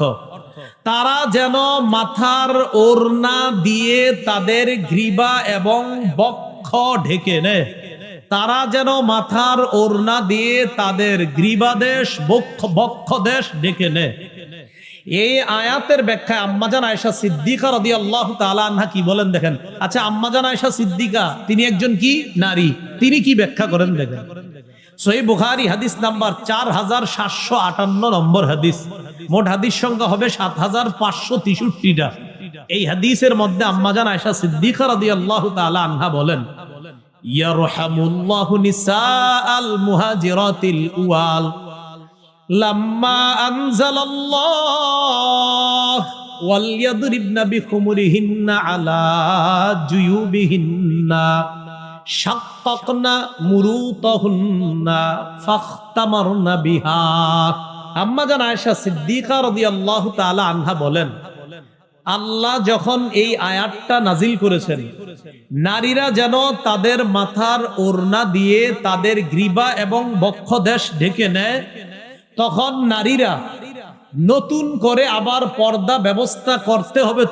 তারা যেন মাথার ওড়না দিয়ে তাদের গ্রীবা এবং বক্ষ ঢেকে নেয়। তারা যেন মাথার ওড়না দিয়ে তাদের গ্রীবাদেশ বক্ষদেশ ঢেকে নেয়। এই আয়াতের ব্যাখ্যায় আম্মাজান আয়েশা সিদ্দিকা রাদিয়াল্লাহু তাআলা আনহা কি বলেন দেখেন। আচ্ছা, আম্মাজান আয়েশা সিদ্দিকা তিনি একজন কি নারী, তিনি কি ব্যাখ্যা করেন দেখেন। সহিহ বুখারী হাদিস নাম্বার 4758 নম্বর হাদিস, মোট হাদিস সংখ্যা হবে 7563টা। এই হাদিসের মধ্যে আম্মাজান আয়েশা সিদ্দিকা রাদিয়াল্লাহু তাআলা আনহা বলেন, ইয়ারহামুল্লাহু নিসাআল মুহাজিরাতিল উওয়াল লাম্মা আনজালাল্লাহ ওয়ালিয়াদরিবনা বিখুমুরিহিন্না আলা জুয়ুবিহিন্না শাক্কাকনা মুরুতাহুন্না ফাখতামারনা বিহা। আম্মাজান আয়েশা সিদ্দিকা রাদিয়াল্লাহু তাআলা আনহা বলেন, আল্লাহ যখন এই আয়াতটা নাজিল করেছেন, নারীরা যেন তাদের মাথার ওড়না দিয়ে তাদের গ্রীবা এবং বক্ষদেশ ঢেকে নেয়, তখন নারীরা নতুন করে আবার পর্দা ব্যবস্থা করতে হবে।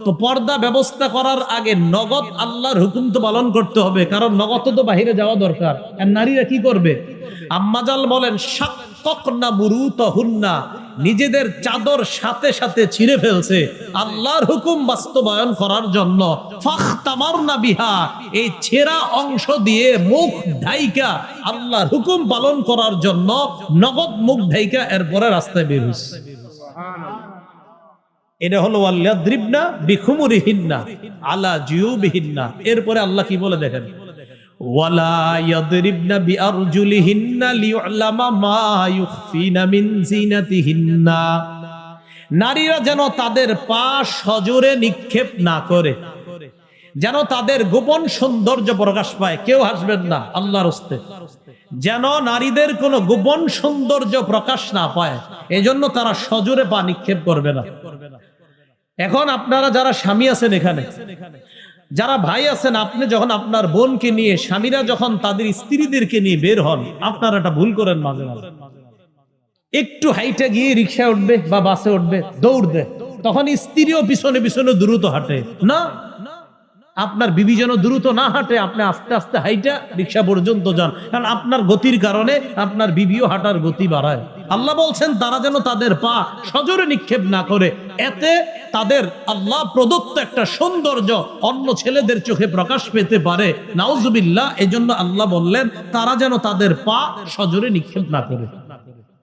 তো পর্দা ব্যবস্থা করার আগে নগদ আল্লাহর হুকুম তো পালন করতে হবে, কারণ নগদ তো বাহিরে যাওয়া দরকার। আর নারীরা কি করবে? আম্মাজান বলেন, শাক্কাকনা মুরুতাহুন্না, নিজেদের চাদর সাথে সাথে ছিঁড়ে ফেলছে আল্লাহর হুকুম বাস্তবায়ন করার জন্য। ফাখতামারনা বিহা, এই ছেঁড়া অংশ দিয়ে মুখ ঢাইকা আল্লাহর হুকুম পালন করার জন্য নগদ মুখ ঢাইকা এরপরে রাস্তায় বের হইছে। এটা হলো ওয়ালিয়াদরিবনা বিখুমুরিহিন্না আলা জুয়ুবিহিন্না। এরপরে আল্লাহ কি বলে দেখেন, ওয়ালা ইয়াদরিবনা বিআরজুলিহিন্না লিউলামা মা ইউখফিনা মিন জিনাতিহিন্না, নারীরা যেন তাদের পা সজোরে নিক্ষেপ না করে, যেন তাদের গোপন সৌন্দর্য প্রকাশ পায়। কেউ হাসবেন না আল্লাহর হস্তে, যেন নারীদের কোনো গোপন সৌন্দর্য প্রকাশ না পায়, এজন্য তারা সজোরে পা নিক্ষেপ করবে না। এখন আপনারা যারা স্বামী আছেন, এখানে যারা ভাই আছেন, আপনি যখন আপনার বোনকে নিয়ে, স্বামীরা যখন তাদের স্ত্রীদেরকে নিয়ে বের হন, আপনারা এটা ভুল করেন মাঝে মাঝে। একটু হাইটে গিয়ে রিক্সা উঠবে বা বাসে উঠবে, দৌড় দেয়, তখন স্ত্রীও পিছনে পিছনে দ্রুত হাঁটে না। আপনার বিবি যেন দ্রুত না হাঁটে, আপনি আস্তে আস্তে হাইটা রিক্সা পর্যন্ত যান, কারণ আপনার গতির কারণে আপনার বিবিও হাঁটার গতি বাড়ায়। আল্লাহ বলছেন তারা যেন তাদের পা সজোরে নিক্ষেপ না করে, এতে তাদের আল্লাহ প্রদত্ত একটা সৌন্দর্য অন্য ছেলেদের চোখে প্রকাশ পেতে পারে, নাউজুবিল্লাহ। এজন্য আল্লাহ বললেন তারা যেন তাদের পা সজোরে নিক্ষেপ না করে।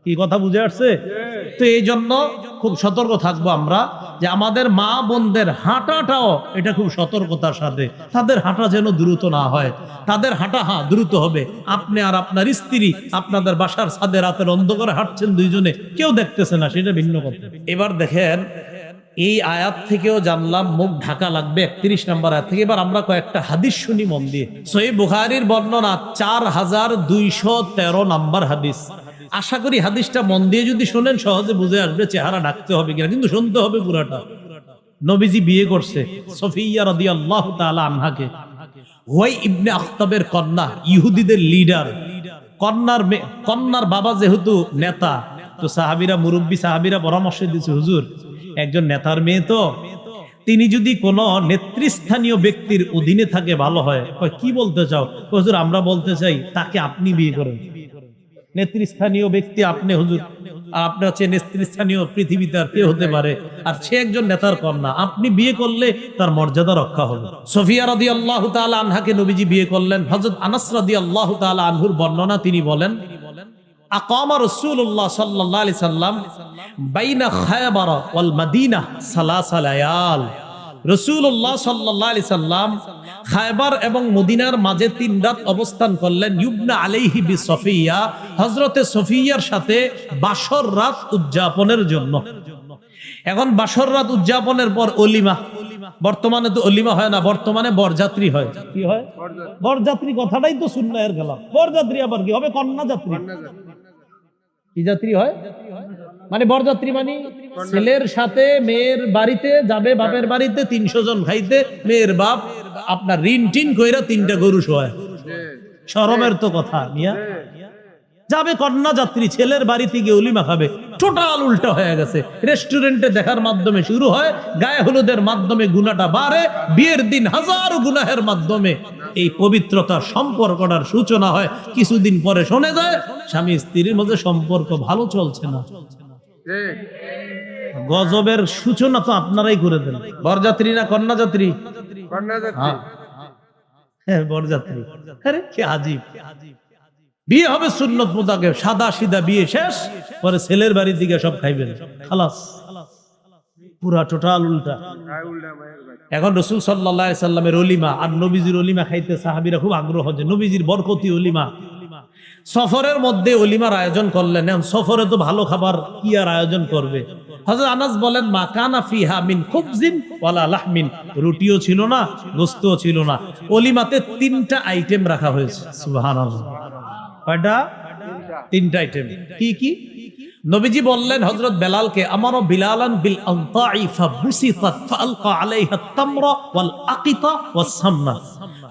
কি কথা বুঝে আসছে? তো এই জন্য খুব সতর্ক থাকবো আমরা, যে আমাদের মা বোনদের হাঁটাটাও এটা খুব সতর্কতার সাথে, তাদের হাঁটা যেন দ্রুত না হয়। তাদের হাঁটা দ্রুত হবে, আপনি আর আপনার স্ত্রী আপনাদের বাসার ছাদে রাতের অন্ধকারে হাঁটছেন দুইজনে, কেউ দেখতেছে না, সেটা ভিন্ন কথা। এবার দেখেন, এই আয়াত থেকেও জানলাম মুখ ঢাকা লাগবে 31 নম্বর আয়াত থেকে। এবার আমরা কয়েকটা হাদিস শুনি মন দিয়ে। সহিহ বুখারীর বর্ণনা 4213 নম্বর হাদিস। আশা করি হাদিসটা মন দিয়ে যদি শোনেন সহজে বুঝে আসবে চেহারা ঢাকতে হবে কিনা, কিন্তু শুনতে হবে পুরাটা। নবীজি বিয়ে করছে সফিয়া রাদিয়াল্লাহু তাআলা আনহাকে। হুয়াই ইবনে আখতাবের কন্যা, ইহুদিদের লিডার। কন্যার বাবা যেহেতু নেতা, তো সাহাবীরা, মুরব্বী সাহাবীরা পরামর্শ দিয়েছে, হুজুর একজন নেতার মেয়ে, তো তিনি যদি কোনো নেতৃস্থানীয় ব্যক্তির অধীনে থাকে ভালো হয়। কি বলতে চাও? হুজুর আমরা বলতে চাই তাকে আপনি বিয়ে করেন। নেতৃস্থানীয় ব্যক্তি আপনি হুজুর, আর আপনি হচ্ছে নেতৃস্থানীয় পৃথিবীতে আর কে হতে পারে, আর সে একজন নেতার কন্যা, আপনি বিয়ে করলে তার মর্যাদা রক্ষা হবে। সফিয়া রাদিয়াল্লাহু তাআলা আনহাকে নবীজি বিয়ে করলেন। হযরত আনাস রাদিয়াল্লাহু তাআলা আনহুর বর্ণনা, তিনি বলেন, আকামা রাসূলুল্লাহ সাল্লাল্লাহু আলাইহি সাল্লাম বাইনা খায়বার ওয়াল মাদিনা সালাসা লায়াল। রাসূলুল্লাহ সাল্লাল্লাহু আলাইহি সাল্লাম খায়বার এবং মদিনার মাঝে 3 রাত অবস্থান করলেন। ইবনা আলাইহি বিসফিয়া, হযরতে সফিয়ার সাথে বাসর রাত উদযাপনের জন্য। এখন বাসর রাত উদযাপনের পর অলিমা, বর্তমানে তো অলিমা হয় না, বর্তমানে বরযাত্রী হয়। কি হয়? বরযাত্রী কথাটাই তো সুন্নাহের খেলাফ। বরযাত্রী আবার কি হবে? কন্যা যাত্রী। কি যাত্রী হয়? মানে বরযাত্রী মানে ছেলের সাথে মেয়ের বাড়িতে যাবে, বাপের বাড়িতে 300 জন খাইতে, মেয়ের বাপ আপনার ঋণ টিন কইরা 3টা গরু শোয়। শরমের তো কথা মিয়া। যাবে কন্যা যাত্রী, ছেলের বাড়ি থেকে অলিমা খাবে, টোটাল উল্টা হয়ে গেছে। রেস্টুরেন্টে দেখার মাধ্যমে শুরু হয়, গায়ে হলুদের মাধ্যমে গুনাহটা বাড়ে, বিয়ের দিন হাজারো গুনাহের মাধ্যমে এই পবিত্রতার সম্পর্কটার সূচনা হয়। কিছুদিন পরে শোনা যায় স্বামী স্ত্রীর মধ্যে সম্পর্ক ভালো চলছে না। গজবের সূচনা তো আপনারাই করে দেন। বরযাত্রী না কন্যা যাত্রী? হ্যাঁ বরযাত্রী। আরে কি আজীব। বিয়ে হবে সুন্নত মোতাবেক, সাদা সিধা বিয়ে শেষ, পরে ছেলের বাড়ির দিকে সব খাইবেন, খালাস, পুরা টোটাল উল্টা। এখন রাসূল সাল্লাল্লাহু আলাইহি সাল্লামের অলিমা আর নবীজির অলিমা খাইতে সাহাবীরা খুব আগ্রহ, যে নবীজির বরকতি অলিমা। সফরের মধ্যে অলিমার আয়োজন করলেন। এখন সফরে তো ভালো খাবার কি আর আয়োজন করবে। হযরত আনাস বলেন, মা কানা ফিহা মিন খুবজিন ওয়ালা লাহমিন, রুটিও ছিল না, গোস্তও ছিল না। অলিমাতে 3টা আইটেম রাখা হয়েছে। সুবহানাল্লাহ। কয়টা? 3টা আইটেম। কি কি? নবীজি বললেন হযরত বেলালকে, আমারও বিলালান বিল আনতাই ফাবুসিতাত ফালকা আলাইহা তামরা ওয়াল আকিতা ওয়াস সামনা।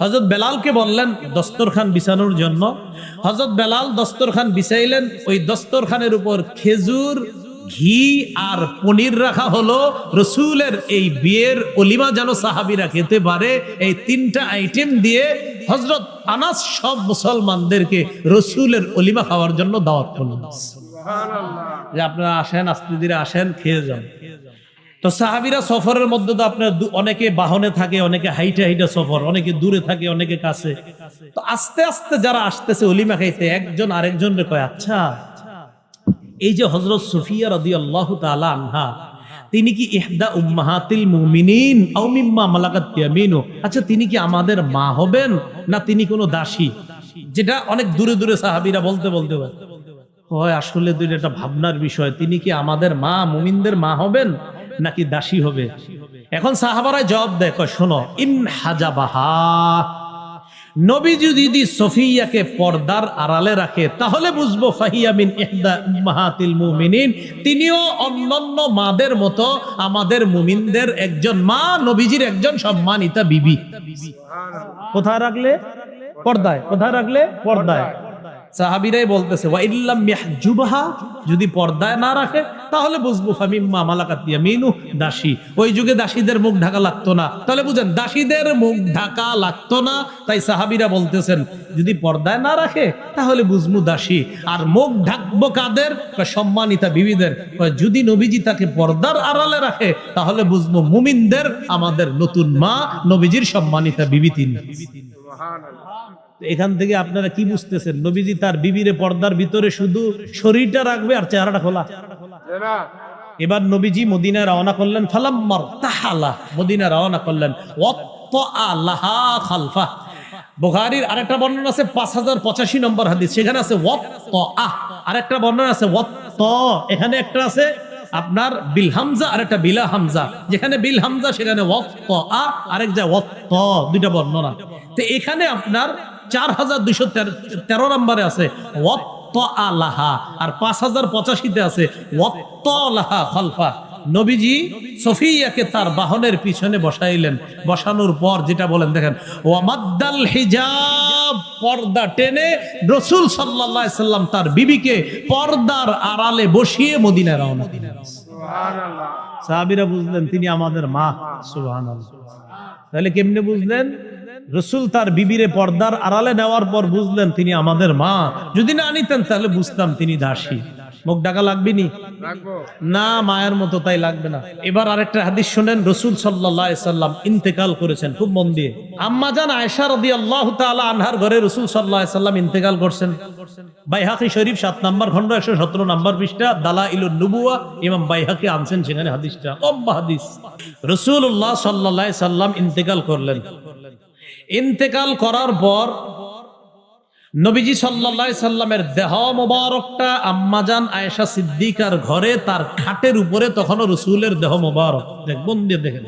হযরত বেলালকে বললেন দস্তরখান বিছানোর জন্য। হযরত বেলাল দস্তরখান বিছাইলেন, ওই দস্তরখানের উপর খেজুর, ঘি আর পনির রাখা হলো। রাসূলের এই বিয়ের অলিমা যেন সাহাবীরা খেতে পারে, এই 3টা আইটেম দিয়ে হযরত আনাস সব মুসলমানদেরকে রাসূলের অলিমা খাওয়ার জন্য দাওয়াত করলেন। সুবহানাল্লাহ। যে আপনারা আসেন, আস্তে ধীরে আসেন, খেয়ে যান। তো সাহাবীরা সফরের মধ্যে তো আপনার অনেকে বাহনে থাকে, অনেকে হাইটে হাইটে সফর, অনেকে দূরে থাকে, অনেকে কাছে। তো আস্তে আস্তে যারা আসতেছে অলিমা খাইতে, একজন আরেকজনকে কয়, আচ্ছা এই যে হযরত সুফিয়া রাদিয়াল্লাহু তাআলা আনহা, তিনি কি ইহদা উম্মাহাতিল মুমিনিন আও মিম্মা মালাকাত ইয়ামিনু, আচ্ছা তিনি কি আমাদের মা হবেন না তিনি কোনো দাসী? যেটা অনেক দূরে দূরে সাহাবীরা বলতে বলতে হয় আসলে দুইটা একটা ভাবনার বিষয়, তিনি কি আমাদের মা, মুমিনদের মা হবেন নাকি দাসী হবে? এখন সাহাবারা জবাব দেয়, কয় শোনো, ইন হাজাবাহা, নবী যদি সফিয়াকে পর্দার আড়ালে রাখে তাহলে বুঝবো ফাহিয়া মিন ইহদা উম্মাহাতিল মুমিনিন, তিনিও অন্যান্য মাদের মতো আমাদের মুমিনদের একজন মা, নবীজির একজন সম্মানিতা বিবি। কোথায় রাখলে? পর্দায়। কোথায় রাখলে? পর্দায়। সাহাবীরাই বলতেছে, ওয়া ইল্লাম ইয়াহজুবহা, যদি পর্দায় না রাখে তাহলে বুঝবো ফামিম্মা মালাকাত ইয়ামিনু, দাসী। ওই যুগে দাসীদের মুখ ঢাকা লাগতো না, তাহলে বুঝেন দাসীদের মুখ ঢাকা লাগতো না। তাই সাহাবীরা বলতেছেন যদি পর্দায় না রাখে তাহলে বুঝবো দাসী। আর মুখ ঢাকবো কাদের? সম্মানিতা বিবিদের। যদি নবীজি তাকে পর্দার আড়ালে রাখে তাহলে বুঝবো মুমিনদের, আমাদের নতুন মা, নবীজির সম্মানিতা বিবি তিনি। এখান থেকে আপনারা কি বুঝতেছেন? নবীজি তার বিবিরে পর্দার ভিতরে শুধু শরীরটা রাখবে আর চেহারাটা খোলা। এবার নবীজি মদিনায় রওনা করলেন, ফালাম্মার তাহালা, মদিনায় রওনা করলেন, ওয়াত্তা লাহা খালফা। বুখারীর আরেকটা বর্ণনা আছে 5085 নম্বর হাদিস, সেখানে আছে ওয়াত্তা। আরেকটা বর্ণনা আছে ওয়াত্তা, এখানে একটা আছে আপনার বিল হামজা আর একটা বিলা হামজা। যেখানে বিল হামজা সেখানে ওয়াত্তা, আরেক যায় ওয়াত্তা, দুইটা বর্ণনা। তো এখানে আপনার 4213 নম্বরে আছে ওয়াত্তা লাহা, আর 5085-তে আছে ওয়াত্তা লাহা খালফা। নবীজি সফিয়াকে তার বাহনের পিছনে বসাইলেন। বসানোর পর যেটা বলেন দেখেন, ওয়ামাদ্দাল হিজাব, পর্দা টেনে রাসূল সাল্লাল্লাহু আলাইহি সাল্লাম তার বিবিকে পর্দার আড়ালে বসিয়ে মদিনায় রওনা দিলেন। সুবহানাল্লাহ। সাহাবীরা বুঝলেন তিনি আমাদের মা। সুবহানাল্লাহ। তাহলে কেমনে বুঝলেন? রাসূল তার বিবিরে পর্দার আড়ালে নেওয়ার পর বুঝলেন তিনি আমাদের মা। যদি না নিতেন তাহলে বুঝতাম তিনি দাসী। মুখ ঢাকা লাগবে নি? না, মায়ের মতো তাই লাগবে না। এবার আরেকটা হাদিস শুনেন, রাসূল সাল্লাল্লাহু আলাইহি সাল্লাম ইন্তেকাল করেছেন, খুব মন দিয়ে। আম্মা জান আয়েশা রাদিয়াল্লাহু তাআলা আনহার ঘরে রাসূল সাল্লাল্লাহু আলাইহি সাল্লাম ইন্তেকাল করছেন। বাইহাকী শরীফ 7 নম্বর খন্ড 117 নম্বর পৃষ্ঠা, দালাইলুন নবুওয়া, ইমাম বাইহাকী আনছেন সেখানে হাদিসটা, লম্বা হাদিস। রাসূলুল্লাহ সাল্লাল্লাহু আলাইহি সাল্লাম ইন্তেকাল করলেন। ইন্তেকাল করার পর নবীজি সাল্লাল্লাহু আলাইহি সাল্লামের দেহ মোবারকটা আম্মাজান আয়েশা সিদ্দিকার ঘরে তার খাটের উপরে, তখনও রাসূলের দেহ মোবারক। দেখুন দিয়ে দেখেন,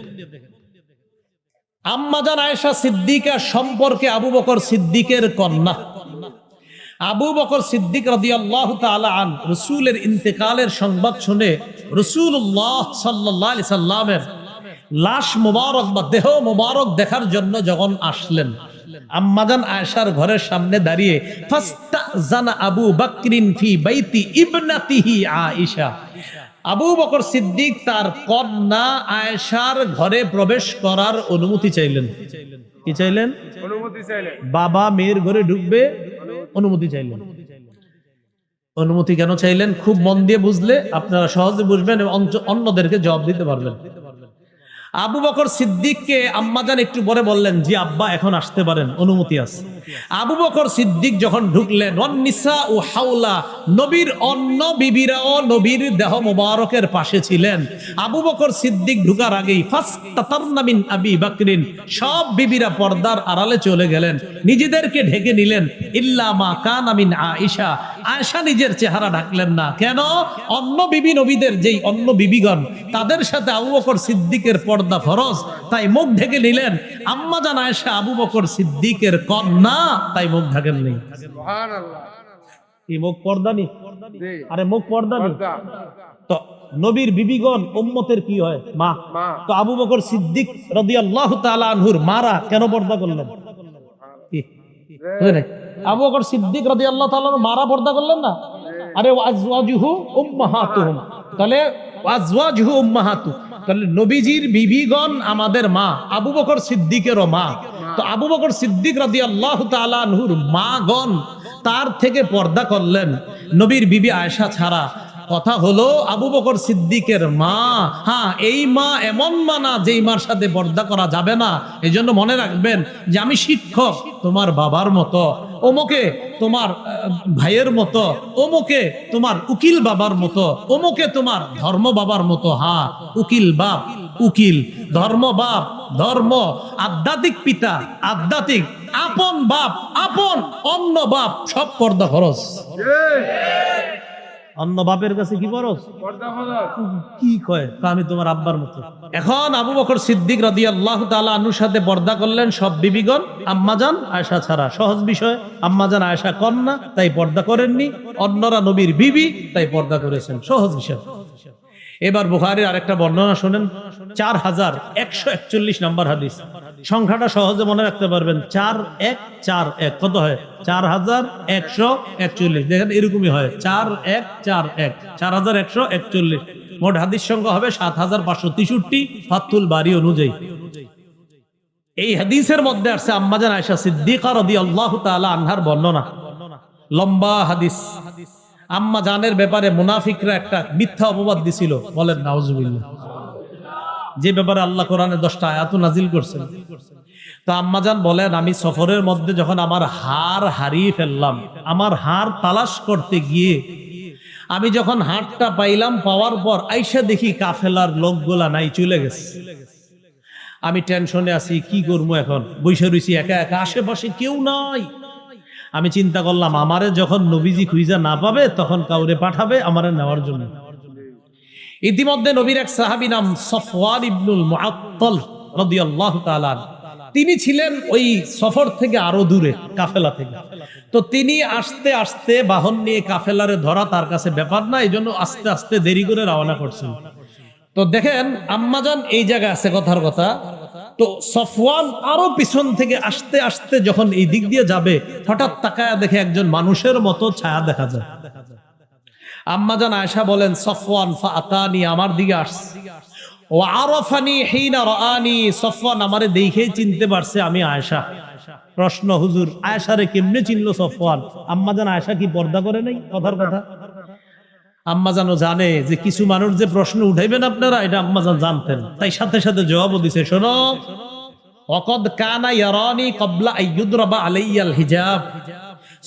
আম্মাজান আয়েশা সিদ্দিকা সম্পর্কে আবু বকর সিদ্দিকের কন্যা। আবু বকর সিদ্দিক রাদিয়াল্লাহু তাআলা আন রাসূলের ইন্তেকালের সংবাদ শুনে রাসূলুল্লাহ সাল্লাল্লাহু আলাইহি সাল্লামের লাশ মোবারক বা দেহ মোবারক দেখার জন্য যখন আসলেন, আম্মাজান আয়েশার ঘরের সামনে দাঁড়িয়ে ফাস্তাজানা আবু বকরিন ফি বাইতি ইবনাতিহি আয়েশা, আবু বকর সিদ্দিক তার কন্যা আয়েশার ঘরে প্রবেশ করার অনুমতি চাইলেন। কি চাইলেন? অনুমতি চাইলেন। বাবা মেয়ের ঘরে ঢুকবে, অনুমতি চাইলেন। অনুমতি কেন চাইলেন খুব মন দিয়ে বুঝলে আপনারা সহজে বুঝবেন এবং অন্যদেরকে জবাব দিতে পারবেন। আবু বকর সিদ্দিককে আম্মাজান একটু পরে বললেন, জি আব্বা এখন আসতে পারেন, অনুমতি আছে। আবু বকর সিদ্দিক যখন ঢুকলেন, ওয়ান্নিসা ও হাওলা, নবীর অন্য বিবিরাও নবীর দেহ মোবারকের পাশে ছিলেন। আবু বকর সিদ্দিক ঢুকার আগেই ফাস্তাতারনা মিন আবি বকরিন, সব বিবিরা পর্দার আড়ালে চলে গেলেন, নিজেদেরকে ঢেকে নিলেন। ইল্লা মা কানা মিন আয়েশা, আয়েশা নিজের চেহারা ঢাকলেন না। কেন? অন্য বিবি নবীদের যেই অন্য বিবিগণ, তাদের সাথে আবু বকর সিদ্দিকের পর্দা ফরজ, তাই মুখ ঢেকে নিলেন। আম্মাজান আয়েশা আবু বকর সিদ্দিকের কন্যা, তাই মুখ ঢাকেন নেই। সুবহানাল্লাহ। এই মুখ পর্দা নেই, আরে মুখ পর্দা নেই। তো নবীর বিবিগণ উম্মতের কি হয়? মা। তো আবু বকর সিদ্দিক রাদিয়াল্লাহু তাআলা আনহুর মারা কেন পর্দা করলেন? কি আবু বকর সিদ্দিক রাদিয়াল্লাহু তাআলা মারা পর্দা করলেন না? আরে ওয়াজওয়াজুহু উম্মাহাতুহুম, তাহলে ওয়াজওয়াজুহু উম্মাহাতু, তাহলে নবীজির বিবিগণ আমাদের মা, আবু বকর সিদ্দিকেরও মা। তো আবু বকর সিদ্দিক রাদিয়াল্লাহু তাআলা আনহুর মাগণ তার থেকে পর্দা করলেন, নবীর বিবি আয়েশা ছাড়া। কথা হলো আবু বকর সিদ্দিকের মা, হ্যাঁ এই মা এমন মা না যেই মার সাথে পর্দা করা যাবে না। এই জন্য মনে রাখবেন যে আমি শিক্ষক তোমার বাবার মতো, ওমকে তোমার ভাইয়ের মতো, ওমকে তোমার উকিল বাবার মতো, ওমকে তোমার ধর্ম বাবার মতো। হ্যাঁ উকিল বাপ উকিল, ধর্ম বাপ ধর্ম, আধ্যাত্মিক পিতা আধ্যাত্মিক, আপন বাপ আপন, অন্য বাপ সব পর্দা খরচ। অন্য বাপের কাছে কি ফরজ? কি কয় আমি তোমার আব্বার মতো। এখন আবু বকর সিদ্দিক রাদিয়াল্লাহু তাআলা আনহুর সাথে পর্দা করলেন সব বিবিগণ, আম্মাজান আয়েশা ছাড়া। সহজ বিষয়, আম্মাজান আয়েশা কন্যা তাই পর্দা করেননি, অন্যরা নবীর বিবি তাই পর্দা করেছেন। সহজ বিষয়। এবার বুখারীর আরেকটা বর্ণনা শুনেন, 4141 নম্বর হাদিস। সংখ্যাটা সহজে মনে রাখতে পারবেন, 4141 কত হয়? 4141। দেখেন এরকমই হয়, 4141, 4141। মোট হাদিস সংখ্যা হবে 7563 ফাতুল বারী অনুযায়ী। এই হাদিসের মধ্যে আছে আম্মাজান আয়েশা সিদ্দিকা রাদিয়াল্লাহু তাআলা আনহার বর্ণনা, লম্বা হাদিস। আম্মা জানের ব্যাপারে মুনাফিকরা একটা মিথ্যা অপবাদ দিছিল, বলেন নাউজুবিল্লাহ, যে ব্যাপারে আল্লাহ কোরআনে 10টা আয়াত নাজিল করছেন। তো আম্মা জান বলেন, আমি সফরের মধ্যে যখন আমার হার হারিয়ে ফেললাম, আমার হার তালাশ করতে গিয়ে আমি যখন হারটা পাইলাম, পাওয়ার পর আইসা দেখি কাফেলার লোকগুলা নাই, চলে গেছে। আমি টেনশনে আছি, কি করবো এখন, বসে রইছি একা একা, আশেপাশে কেউ নাই। আমি চিন্তা করলাম, আমারে যখন নবীজি খুঁজা না পাবে তখন কাউরে পাঠাবে আমারে নেওয়ার জন্য। ইতিমধ্যে নবীর এক সাহাবী নাম সফওয়ান ইবনুল মুআত্তাল রাদিয়াল্লাহু তাআলা, তিনি ছিলেন ওই সফর থেকে আরো দূরে, কাফেলা থেকে। তো তিনি আস্তে আস্তে বাহন নিয়ে কাফেলারে ধরা তার কাছে ব্যাপার না, এই জন্য আস্তে আস্তে দেরি করে রওনা করছেন। তো দেখেন আম্মাজান এই জায়গায় আছে, কথার কথা। তো সফওয়ান আরো পিছন থেকে আস্তে আস্তে যখন এই দিক দিয়ে যাবে, হঠাৎ তাকায়া দেখে একজন মানুষের মতো ছায়া দেখা যায়। আম্মাজান আয়েশা বলেন, সফওয়ান ফাআতানি, আমার দিকে আসছে। ও আরাফানি হিনা রাআনি, সফওয়ান আমারে দেখেই চিনতে পারছে আমি আয়েশা। প্রশ্ন, হুজুর আয়েশারে কেমনে চিনলো সফওয়ান? আম্মাজান আয়েশা কি পর্দা করে নাই? কথার কথা। আম্মাজানও জানে যে কিছু মানুষ যে প্রশ্ন উঠাইবেন আপনারা, এটা আম্মাজান জানতেন, তাই সাথে সাথে জবাবও দিছে, শোনো, ওয়াকাদ কানা ইয়ারানি ক্বাবলা আইয়ুদরাবা আলাইয়াল হিজাব।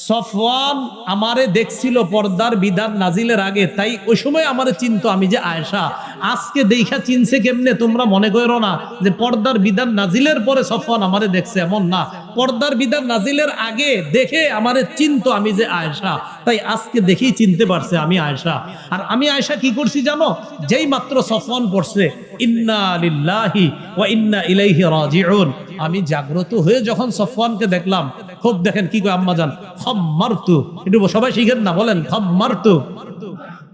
সফওয়ান আমারে দেখছিল পর্দার বিধান নাজিলের আগে, তাই ওই সময় আমারে চিনতো আমি যে আয়েশা। আজকে দেখা চিনছে কেমনে? তোমরা মনে করো না যে পর্দার বিধান নাজিলের পরে সফওয়ান আমারে দেখছে, এমন না। পর্দার বিধান নাজিলের আগে দেখে আমারে চিনতো আমি যে আয়েশা, তাই আজকে দেখেই চিনতে পারছে আমি আয়েশা। আর আমি আয়েশা কি করছি জানো? যেই মাত্র সফওয়ান পড়ছে ইন্না লিল্লাহি ওয়া ইন্না ইলাইহি রাজিউন, আমি জাগ্রত হয়ে যখন সফওয়ানকে দেখলাম, খুব দেখেন কি কয় আম্মাজান, খাম্মারতু, একটু সবাই শিখেন না, বলেন খাম্মারতু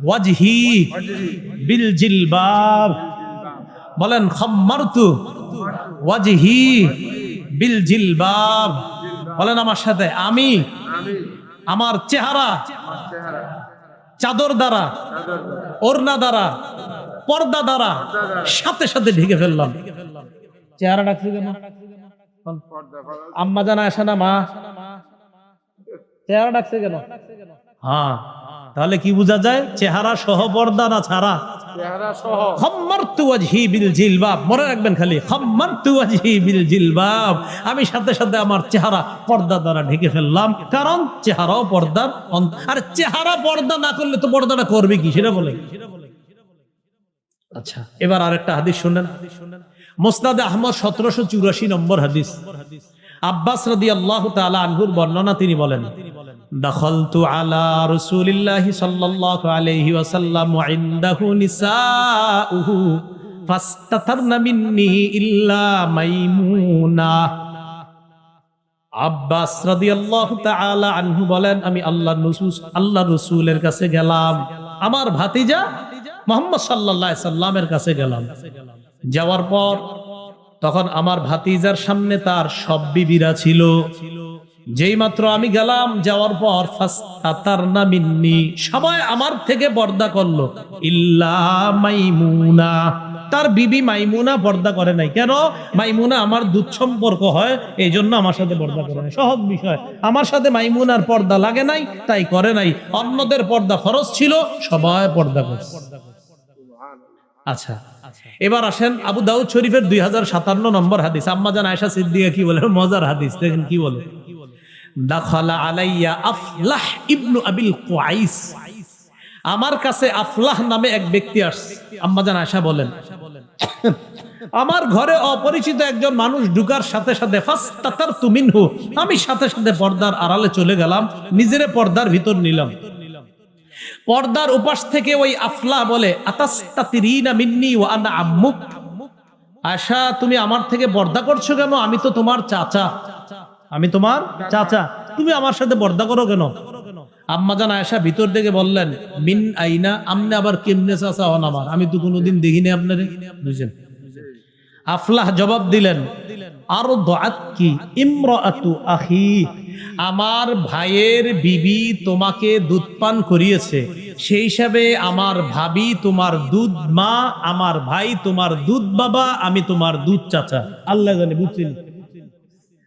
ওয়াজহি বিল জিলবাব, বলেন খাম্মারতু ওয়াজহি বিল জিলবাব। বলেন আমার সাথে, আমি আমার চেহারা চাদর দ্বারা, ওড়না দ্বারা, পর্দা দ্বারা সাথে সাথে ঢেকে ফেললাম। চেহারা ডাকছে কেন? আম্মা জানা আসে না মা? চেহারা ডাকছে কেন? হ্যাঁ, তাহলে কি বোঝা যায়? চেহারা সহ পর্দা না ছাড়া? খাম্মারতু ওয়াজহি বিল জিলবাব। মনে রাখবেন খালি, খাম্মারতু ওয়াজহি বিল জিলবাব। আমি সাথে সাথে আমার চেহারা পর্দা দ্বারা ঢেকে ফেললাম, কারণ চেহারাও পর্দার। আর চেহারা পর্দা না করলে তো পর্দাটা করবে কি, সেটা বলে। আচ্ছা, এবার আরেকটা হাদিস শুনেন। মুসনাদে আহমদ 1784 নম্বর হাদিস। আব্বাস রাদিয়াল্লাহু তাআলা আনহুর বর্ণনা, তিনি বলেন, দাখালতু আলা রাসূলিল্লাহি সাল্লাল্লাহু আলাইহি ওয়াসাল্লাম ওয়া ইনদাহু নিসাউহু ফাস্তাতারনা মিন্নি ইল্লা মাইমুনা। আব্বাস রাদিয়াল্লাহু তাআলা আনহু বলেন, আমি আল্লাহর রাসূলের কাছে গেলাম, আমার ভাতিজা মুহাম্মদ সাল্লাল্লাহু আলাইহি সাল্লামের কাছে গেলাম। যাওয়ার পর তখন আমার ভাতিজার সামনে তার সব বিবিরা ছিল। যেই মাত্র আমি গেলাম, যাওয়ার পর ফাস্তাতারনা মিন্নি, সবাই আমার থেকে পর্দা করলো, ইল্লা মাইমুনা। তার বিবি মাইমুনা পর্দা করে নাই। কেন? মাইমুনা আমার দুধ সম্পর্ক হয়, এই জন্য আমার সাথে পর্দা করে নাই। সহজ বিষয়, আমার সাথে মাইমুনার পর্দা লাগে নাই, তাই করে নাই। অন্যদের পর্দা ফরজ ছিল, সবাই পর্দা করছে। আচ্ছা, এবার আসেন আবু দাউদ শরীফের 2057 নম্বর হাদিস। আম্মা জান আয়েশা সিদ্দিকা কি বলে? মজার হাদিস, দেখেন কি বলে। দাখালা আলাইয়া আফলাহ ইবনু আবিল কুআইস। আমার কাছে আফলাহ নামে এক ব্যক্তি আসছে। আম্মা জান আয়েশা বলেন, আমার ঘরে অপরিচিত একজন মানুষ ঢুকার সাথে সাথে ফাস্তাতারতু মিনহু, আমি সাথে সাথে পর্দার আড়ালে চলে গেলাম, নিজেরে পর্দার ভিতর নিলাম। পর্দার উপাস থেকে ওই আফলাহ বলে, আতাস্তাতিরিনা মিন্নি ওয়া আনা আম্মুক। আয়েশা, তুমি আমার থেকে পর্দা করছো কেন? আমি তো তোমার চাচা, আমি তোমার চাচা, তুমি আমার সাথে পর্দা করো কেন? আম্মা জান আয়েশা ভিতর থেকে বললেন, মিন আইনা, আমনে আবার কেমনে চাচা হন আমার? আমি তো কোনোদিন দেখিনি আপনারে। বুঝছেন? আফলাহ জবাব দিলেন, আরদাআতকি ইমরাআতু আখি, আমার ভাইয়ের বিবি তোমাকে দুধ পান করিয়েছে, সেই হিসাবে আমার ভাবি তোমার দুধ মা, আমার ভাই তোমার দুধ বাবা, আমি তোমার দুধ চাচা। আল্লাহ জানে, বুঝছেন?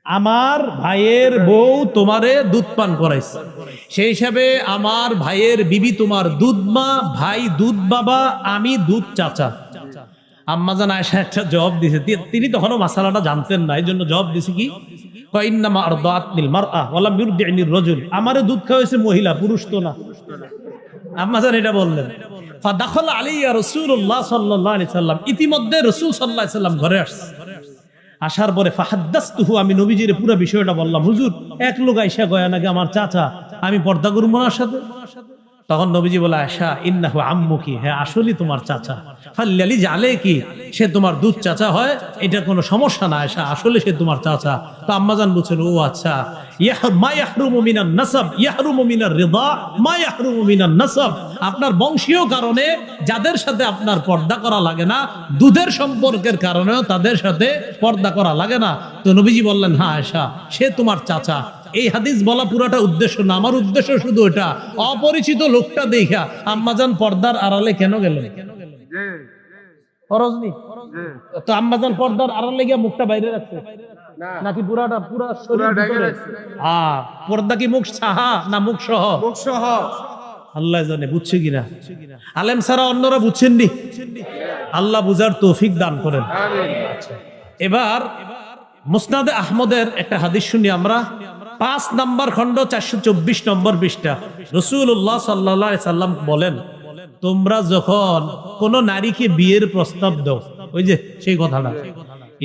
আমার ভাইয়ের বউ তোমারে দুধ পান করাইছে, সেই হিসাবে আমার ভাইয়ের বিবি তোমার দুধ মা, ভাই দুধ বাবা, আমি দুধ চাচা। আম্মা জান আয়েশা একটা জবাব দিয়েছে, তিনি তখনও মাসালাটা জানতেন না, এই জন্য জবাব দিয়েছে কি, ইন্নামা আরদাআতনিল মারআ ওয়া লাম ইউরদি'নির রাজুল, আমারে দুধ খাওয়াইছে মহিলা, পুরুষ তো না। আম্মা জান এটা বললেন। ফাদাখালা আলাইয়া রাসূলুল্লাহ সাল্লাল্লাহু আলাইহি সাল্লাম, ইতিমধ্যে রাসূল সাল্লাল্লাহু আলাইহি সাল্লাম ঘরে আসছে। আসার পরে ফাহাদ্দাসতুহু, আমি নবীজির পুরো বিষয়টা বললাম, হুজুর এক লোক আইসা গয়া নাকি আমার চাচা, আমি পর্দা করব না সাথে। তখন নবীজি বলে, আয়েশা ইন্নাহু আম্মুকি, হ্যাঁ আসলে তোমার চাচা। ফাল্লালি জালে কি, সে তোমার দুধ চাচা হয়, এটা কোনো সমস্যা না আয়েশা, আসলে সে তোমার চাচা। তো আম্মাজান বলছেন, ও আচ্ছা, মা ইয়াহরুমু মিনান নাসাব ইয়াহরুমু মিনার রিদা মা ইয়াহরুমু মিনান নাসাব, আপনার বংশীয় কারণে যাদের সাথে আপনার পর্দা করা লাগে না, দুধের সম্পর্কের কারণেও তাদের সাথে পর্দা করা লাগে না। তো নবীজি বললেন, হ্যাঁ আয়েশা, সে তোমার চাচা। এই হাদিস বলা পুরাটা উদ্দেশ্য না, আমার উদ্দেশ্য শুধু এটা, অপরিচিত লোকটা দেখা আম্মাজান পর্দার আড়ালে কেন গেলেন? ফরজ নি তো? আম্মাজান পর্দার আড়ালে গিয়ে মুখটা বাইরে রাখছে নাকি পুরা শরীর ভিতরে? পর্দা কি মুখ সাহা না মুখ সহ? মুখ সহ। আল্লাহ জানে বুঝছে কিনা। আলেম ছাড়া অন্যরা বুঝছেন নি? আল্লাহ বুঝার তৌফিক দান করেন। এবার মুসনাদে আহমদের একটা হাদিস শুনি আমরা, 5 নম্বর খণ্ড 424 নম্বর পৃষ্ঠা। রাসূলুল্লাহ সাল্লাল্লাহু আলাইহি সাল্লাম বলেন, তোমরা যখন কোন নারীকে বিয়ের প্রস্তাব দাও, ওই যে সেই কথাটা,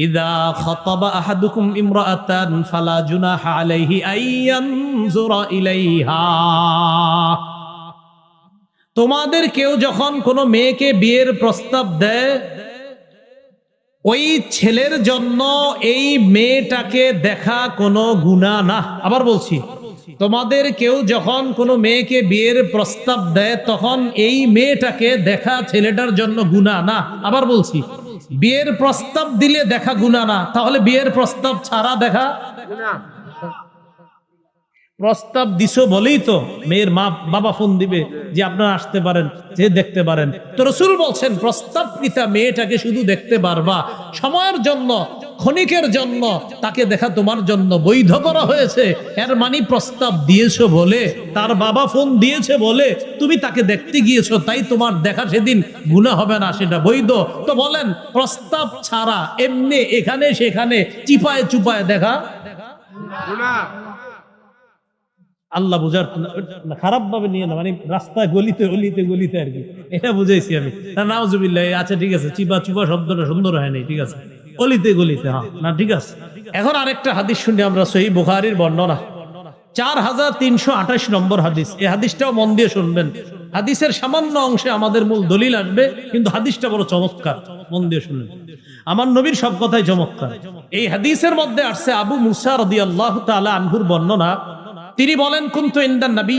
ইযা খাতাবা আহাদুকুম ইমরাআতান ফালা জুনাহা আলাইহি আইয়ানজুরা ইলাইহা, তোমাদের কেউ যখন কোন মেয়েকে বিয়ের প্রস্তাব দেয়, ওই ছেলের জন্য এই মেয়েটাকে দেখা কোনো গুনাহ না। আবার বলছি, তোমাদের কেউ যখন কোনো মেয়েকে বিয়ের প্রস্তাব দেয়, তখন এই মেয়েটাকে দেখা ছেলেটার জন্য গুনাহ না। আবার বলছি, বিয়ের প্রস্তাব দিলে দেখা গুনাহ না, তাহলে বিয়ের প্রস্তাব ছাড়া দেখা গুনাহ। প্রস্তাব দিছো বলেই তো মেয়ের মা বাবা ফোন দিবে যে আপনারা আসতে পারেন, যে দেখতে পারেন। তো রাসূল বলছেন প্রস্তাবকৃতা মেয়েটাকে শুধু দেখতে পারবা সময়ের জন্য, ক্ষণিকের জন্য। তাকে দেখা তোমার জন্য বৈধ করা হয়েছে। এর মানে প্রস্তাব দিয়েছো বলে, তার বাবা ফোন দিয়েছে বলে তুমি তাকে দেখতে গিয়েছো, তাই তোমার দেখা সেদিন গুনাহ হবে না, সেটা বৈধ। তো বলেন প্রস্তাব ছাড়া এমনি এখানে সেখানে চিপায় চুপায় দেখা আল্লাহ বুঝার খারাপ ভাবে নিয়ে না, মানে রাস্তায় গলিতে গলিতে গলিতে আর কি, এটা বুঝাইছি আমি। নাউজুবিল্লাহ। আচ্ছা ঠিক আছে, চিপা চুপা শব্দটা সুন্দর হয়নি, ঠিক আছে, গলিতে গলিতে, হ্যাঁ না ঠিক আছে। এখন আরেকটা হাদিস শুনি আমরা, সহিহ বুখারীর বর্ণনা 4328 নম্বর হাদিস। এই হাদিসটাও মন দিয়ে শুনবেন। হাদিসের সামান্য অংশে আমাদের মূল দলিল আসবে, কিন্তু হাদিসটা বড় চমৎকার, মন দিয়ে শুনবেন। আমার নবীর সব কথাই চমৎকার। এই হাদিসের মধ্যে আসছে আবু মুসা রাদিয়াল্লাহু তাআলা আনহুর বর্ণনা। তিনি বলেন কুনতু ইনদান নবী